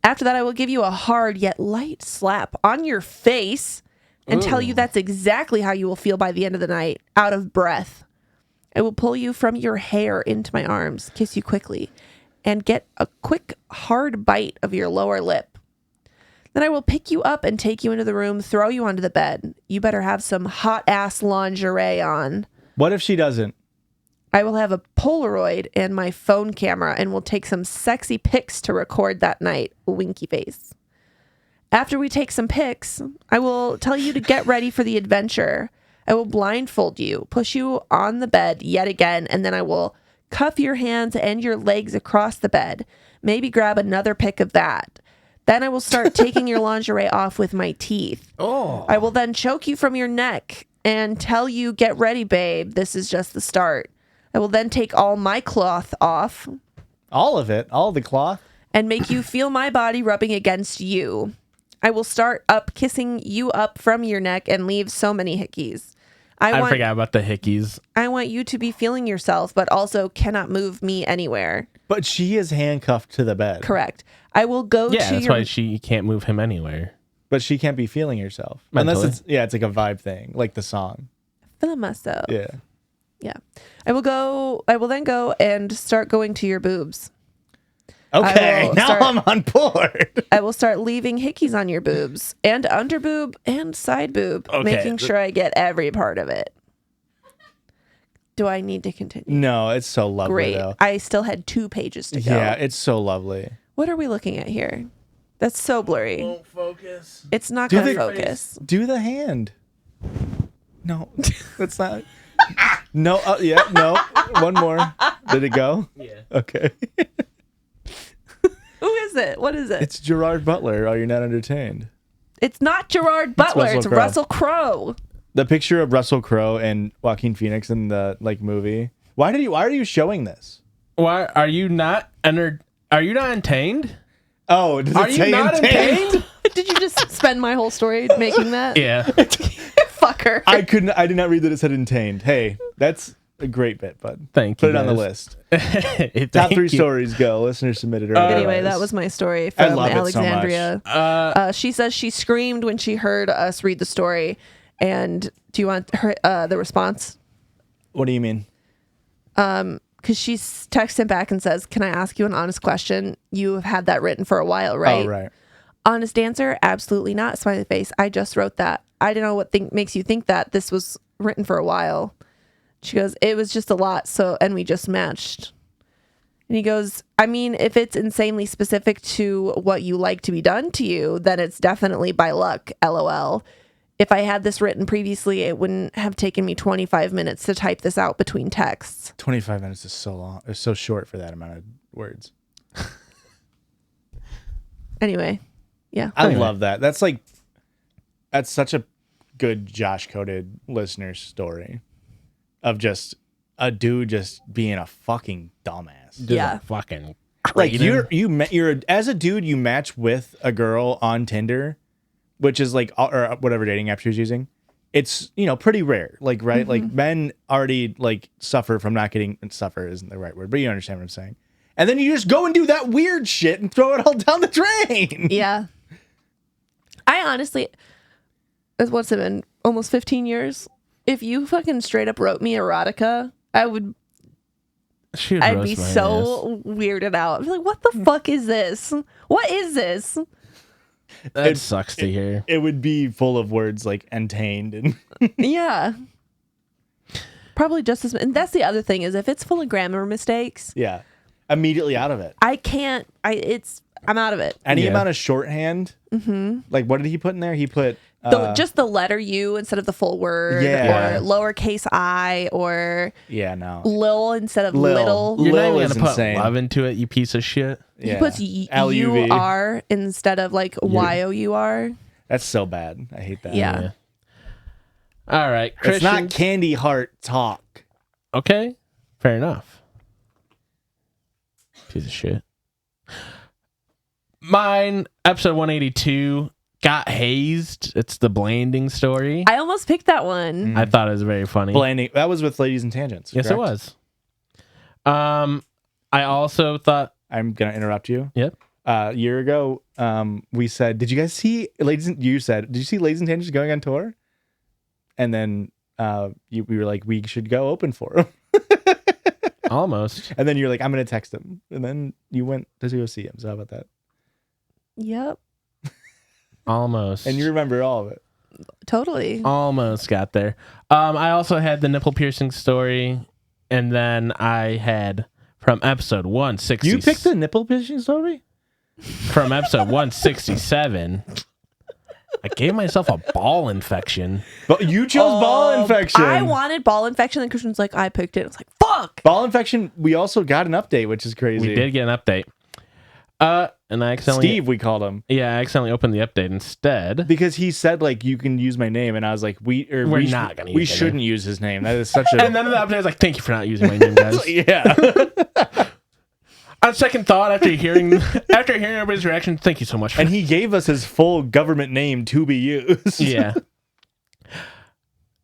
After that, I will give you a hard yet light slap on your face and tell you that's exactly how you will feel by the end of the night, out of breath. I will pull you from your hair into my arms, kiss you quickly, and get a quick, hard bite of your lower lip. Then I will pick you up and take you into the room, throw you onto the bed. You better have some hot-ass lingerie on.
What if she doesn't?
I will have a Polaroid and my phone camera and will take some sexy pics to record that night. Winky face. After we take some pics, I will tell you to get ready for the adventure. I will blindfold you, push you on the bed yet again, and then I will cuff your hands and your legs across the bed. Maybe grab another pic of that. Then I will start taking your lingerie off with my teeth.
Oh.
I will then choke you from your neck and tell you, get ready, babe. This is just the start. I will then take all my cloth off
All of it? All the cloth?
and make you feel my body rubbing against you. I will start up kissing you up from your neck and leave so many hickeys.
I forgot about the hickeys.
I want you to be feeling yourself, but also cannot move me anywhere.
But she is handcuffed to the bed.
Correct. I will go
Yeah,
to
that's why she can't move him anywhere.
But she can't be feeling herself.
Mentally.
Unless it's like a vibe thing, like the song.
feeling myself.
Yeah.
Yeah. I will then go and start going to your boobs.
Okay, now I'm on board.
I will start leaving hickeys on your boobs and under boob and side boob,
Okay.
making sure I get every part of it. Do I need to continue?
No, it's so lovely
Great.
though.
I still had 2 pages to go.
Yeah, it's so lovely.
What are we looking at here? That's so blurry.
Won't focus.
It's not
Do
going to
the-
focus.
Do the hand. No, that's not. No, no. One more. Did it go?
Yeah.
Okay.
Who is it? What is it?
It's Gerard Butler. Are you not entertained?
It's not Gerard Butler.
Russell
It's
Crowe.
Russell Crowe.
The picture of Russell Crowe and Joaquin Phoenix in the movie. Why are you showing this?
Why are you not Are you not entertained?
Oh, does
Are
it
you
say
not
entertained?
entertained?
Did you just spend my whole story making that?
Yeah.
Fucker.
I did not read that it said entertained. Hey, that's a great bit, bud.
Thank
Put
you.
it on the
guys.
list. Top 3 stories go. Listeners submitted. Or
Anyway,
otherwise.
that was my story
I
from
love it so much.
Alexandria. She says she screamed when she heard us read the story. And do you want her the response?
What do you mean?
Because she texts him back and says, "Can I ask you an honest question? You have had that written for a while, right?"
Oh, right.
Honest answer, absolutely not. Smiley face. I just wrote that. I don't know what makes you think that this was written for a while. She goes, it was just a lot. So, and we just matched. And he goes, I mean, if it's insanely specific to what you like to be done to you, then it's definitely by luck. LOL. If I had this written previously, it wouldn't have taken me 25 minutes to type this out between texts.
25 minutes is so long. It's so short for that amount of words.
Anyway, yeah.
I love that. That's such a good Josh coded listener story of just a dude just being a fucking dumbass.
Just
Yeah.
Fucking
Like
crater.
you're as a dude, you match with a girl on Tinder, which is like, or whatever dating app she was using. It's, pretty rare. Like, right. Like men already like suffer from not getting, suffer isn't the right word, but you understand what I'm saying. And then you just go and do that weird shit and throw it all down the drain.
Yeah. I honestly, what's it been? Almost 15 years? If you fucking straight up wrote me erotica, I'd be so weirded out. I'd be like, what the fuck is this? What is this?
That sucks to hear.
It would be full of words like entained and
Yeah. Probably just as, and that's the other thing is if it's full of grammar mistakes,
yeah, immediately out of it.
I'm out of it.
Any
Yeah.
amount of shorthand. Mm-hmm. Like, what did he put in there? He put
Just the letter U instead of the full word,
Yeah.
or lowercase I, or
yeah, no.
lil instead of
Lil.
little.
You're
Lil
not even
is
gonna put
insane.
love into it, you piece of shit.
He
Yeah.
puts
LUV.
UR instead of like YOUR.
That's so bad. I hate that.
Yeah.
All right,
It's
Christian.
not candy heart talk.
Okay, fair enough. Piece of shit. Mine, episode 182, got hazed. It's the blanding story.
I almost picked that one.
I thought it was very funny.
Blanding. That was with Ladies and Tangents.
Yes,
correct?
it was. I also thought.
I'm gonna interrupt you.
Yep.
A year ago, we said, "Did you guys see You said, "Did you see Ladies and Tangents going on tour?" And then we were like, "We should go open for them."
Almost.
And then you're like, "I'm gonna text him." And then you went to go see him. So how about that?
Yep.
Almost.
And you remember all of it.
Totally.
Almost got there. I also had the nipple piercing story. And then I had from episode 160.
You picked the nipple piercing story?
From episode 167. I gave myself a ball infection.
But you chose ball infection.
I wanted ball infection, and Christian's like, I picked it. I was like, fuck.
Ball infection. We also got an update, which is crazy.
We did get an update. And I accidentally
Steve, we called him.
Yeah, I accidentally opened the update instead.
Because he said, like, you can use my name. And I was like, we're
not gonna use
We
your
shouldn't
name.
use his name. That is such a.
And then the update was like, thank you for not using my name, guys.
yeah.
On second thought, after hearing everybody's reaction, thank you so much.
And he gave us his full government name to be used.
Yeah.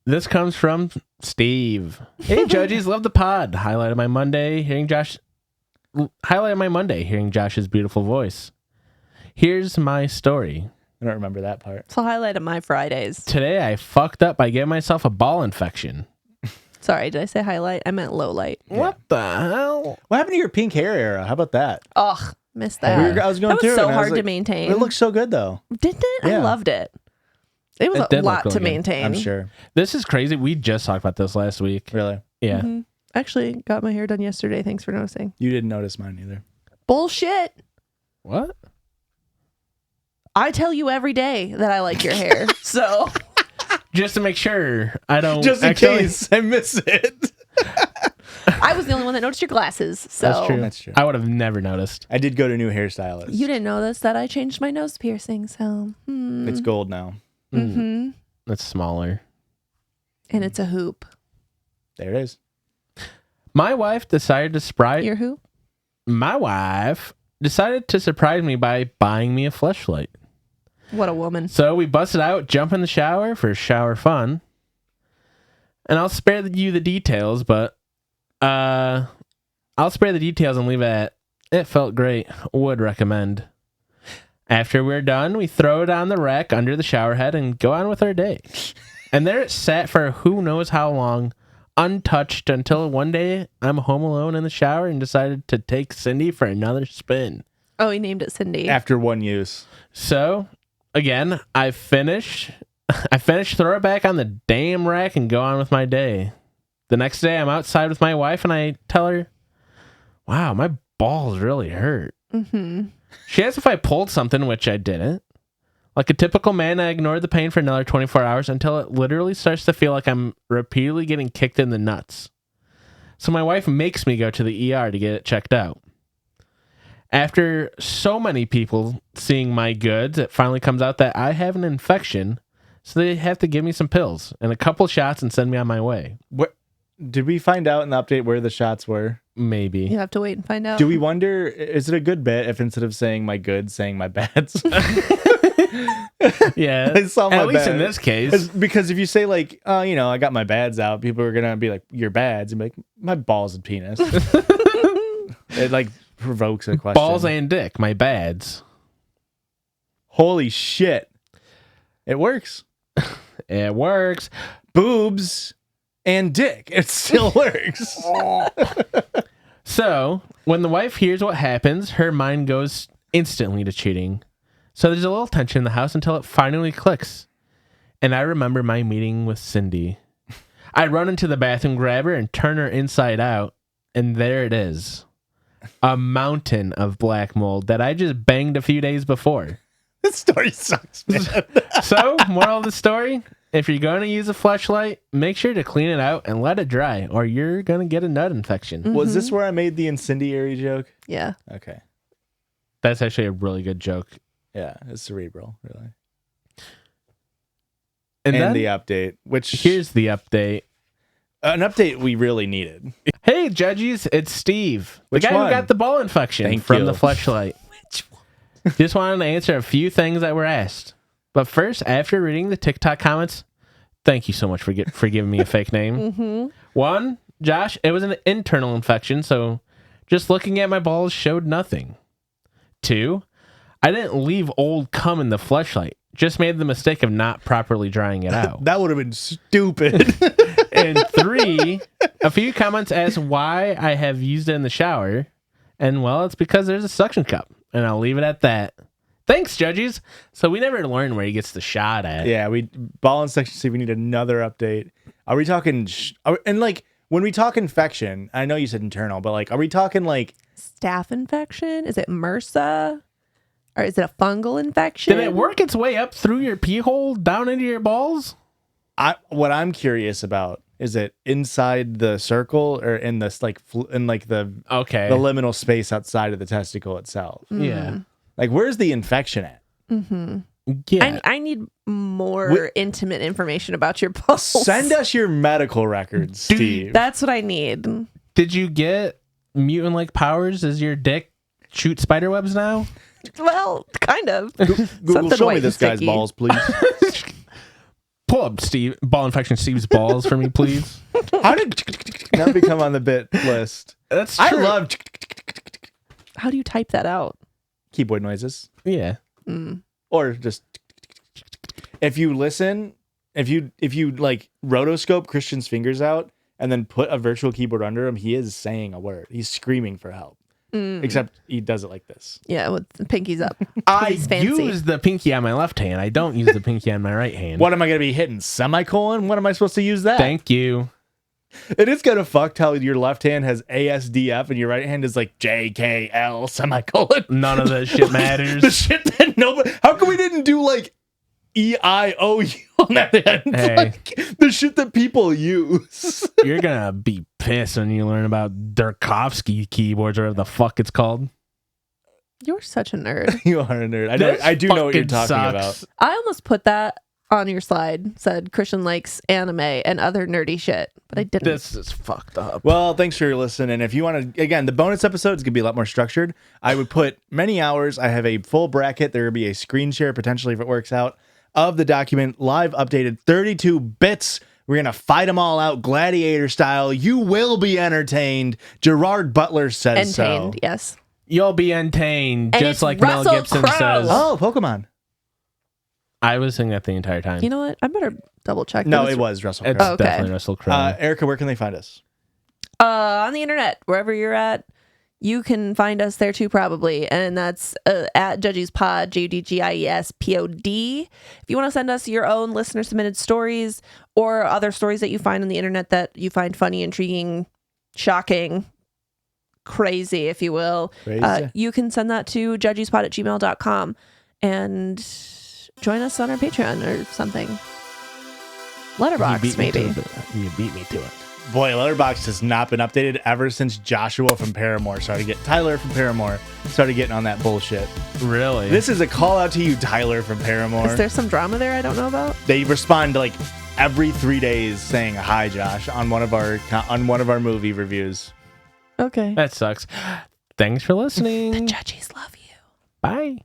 This comes from Steve. Hey, Judgies, love the pod. Highlight of my Monday, hearing Josh's beautiful voice. Here's my story.
I don't remember that part.
It's a highlight of my Fridays.
Today, I fucked up by giving myself a ball infection.
Sorry, did I say highlight? I meant low light.
What the hell?
What happened to your pink hair era? How about that?
Ugh, missed that.
I was going
That
through
was
it
so
and I was
hard to
like,
maintain.
It looks so good though.
Didn't it?
Yeah.
I loved it. It was
It did
a
look
lot
really
to
good.
maintain.
I'm sure.
This is crazy. We just talked about this last week.
Really?
Yeah.
Mhm. Actually, got my hair done yesterday. Thanks for noticing.
You didn't notice mine either.
Bullshit.
What?
I tell you every day that I like your hair. So
Just to make sure I don't.
Just in
accidentally-
case I miss it.
I was the only one that noticed your glasses. So
That's true.
That's true.
I would have never noticed.
I did go to a new hairstylist.
You didn't notice that I changed my nose piercing. So
It's gold now.
mm-hmm.
That's smaller.
And it's a hoop.
There it is.
My wife decided to surprise.
Your hoop?
My wife decided to surprise me by buying me a fleshlight.
What a woman.
So we busted out, jump in the shower for shower fun. And I'll spare you the details, but I'll spare the details and leave it at it felt great. Would recommend. After we're done, we throw it on the rack under the shower head and go on with our day. And there it sat for who knows how long, untouched, until one day I'm home alone in the shower and decided to take Cindy for another spin.
Oh, he named it Cindy.
After one use.
So, again, I finish, throw it back on the damn rack and go on with my day. The next day, I'm outside with my wife and I tell her, wow, my balls really hurt.
Mm-hmm.
She asked if I pulled something, which I didn't. Like a typical man, I ignored the pain for another 24 hours until it literally starts to feel like I'm repeatedly getting kicked in the nuts. So my wife makes me go to the ER to get it checked out. After so many people seeing my goods, it finally comes out that I have an infection, so they have to give me some pills and a couple shots and send me on my way.
What did we find out in the update where the shots were?
Maybe.
You have to wait and find out.
Do we wonder, is it a good bit if instead of saying my goods, saying my bads?
Yeah.
I saw my
At least in
bad.
this case.
Because if you say like, I got my bads out, people are gonna be like, your bads, and be like, my balls and penis. It like provokes a question.
Balls and dick, my bads.
Holy shit. It works.
It works.
Boobs and dick. It still works.
So, when the wife hears what happens, her mind goes instantly to cheating. So there's a little tension in the house until it finally clicks. And I remember my meeting with Cindy. I run into the bathroom, grab her, and turn her inside out. And there it is. A mountain of black mold that I just banged a few days before.
This story sucks, man.
So, moral of the story, if you're going to use a fleshlight, make sure to clean it out and let it dry, or you're going to get a nut infection.
Was this where I made the incendiary joke?
Yeah.
Okay.
That's actually a really good joke.
Yeah, it's cerebral, really.
And then,
the update, which
here's the update.
an update we really needed.
Hey, Judgies, it's Steve.
Which
the guy
one?
who got the ball infection
Thank
from
you.
the fleshlight.
Which one?
Just wanted to answer a few things that were asked. But first, after reading the TikTok comments, thank you so much for giving me a fake name.
Mm-hmm.
One, Josh, it was an internal infection, so just looking at my balls showed nothing. Two, I didn't leave old cum in the fleshlight. Just made the mistake of not properly drying it out.
That would have been stupid.
And three, a few comments asked why I have used it in the shower. And well, it's because there's a suction cup. And I'll leave it at that. Thanks, Judgies. So we never learned where he gets the shot at.
Yeah, ball and section C, we need another update. Are we talking and like when we talk infection, I know you said internal, but like are we talking like
Staph infection? Is it MRSA? Or is it a fungal infection?
Did it work its way up through your pee hole down into your balls?
what I'm curious about is it inside the circle or in this like in like the liminal space outside of the testicle itself?
Yeah.
Like where's the infection at?
Yeah.
I need more intimate information about your balls.
Send us your medical records, Steve.
That's what I need.
Did you get mutant-like powers? Is your dick shoot spider webs now?
Well, kind of.
Google,
Something
show
white
me
and
this guy's
sticky.
balls, please.
Pull up ball infection Steve's balls for me, please.
How did that become on the bit list?
That's
I
true.
love
How do you type that out?
keyboard noises.
Yeah.
Or just if you listen, if you like rotoscope Christian's fingers out and then put a virtual keyboard under him, he is saying a word. He's screaming for help. Except he does it like this.
Yeah, with the pinkies up.
I
He's fancy.
use the pinky on my left hand. I don't use the pinky on my right hand.
What am I gonna be hitting? Semicolon? When am I supposed to use that?
Thank you.
It is kind of fucked how your left hand has ASDF and your right hand is like JKL semicolon.
None of that shit matters.
The shit that nobody. How come we didn't do like EIOU on that end?
Hey.
Like, the shit that people use.
You're gonna be pissed when you learn about Durkovsky keyboards or whatever the fuck it's called.
You're such a nerd.
You are a nerd. I do know what you're talking about.
I almost put that on your slide. Said Christian likes anime and other nerdy shit, but I didn't.
This is fucked up.
Well, thanks for listening. If you want to, again, the bonus episodes could be a lot more structured. I would put many hours. I have a full bracket. There will be a screen share potentially if it works out of the document, live updated 32 bits. We're going to fight them all out gladiator style. You will be entertained. Gerard Butler says
Entertained,
so.
yes.
You'll be entertained,
And
just
it's
like Mel
Russell
Gibson
Crowe.
says.
Oh, Pokemon.
I was saying that the entire time.
You know what? I better double check.
No,
that
it was Russell
It's
Crowe.
Oh, okay.
definitely Russell Crowe.
Erica, where can they find us?
On the internet, wherever you're at, you can find us there too, probably. And that's at Judgies Pod, JUDGIESPOD. If you want to send us your own listener submitted stories or other stories that you find on the internet that you find funny, intriguing, shocking, crazy, if you will,
Crazy.
you can send that to judgiespod@gmail.com and join us on our Patreon or something. Letterboxd, maybe.
You beat me to it.
Boy, Letterboxd has not been updated ever since Joshua from Paramore started getting Tyler from Paramore started getting on that bullshit.
Really?
This is a call out to you, Tyler from Paramore.
Is there some drama there I don't know about?
They respond like every 3 days saying hi, Josh, on one of our movie reviews.
Okay.
That sucks. Thanks for listening.
Judgies love you.
Bye.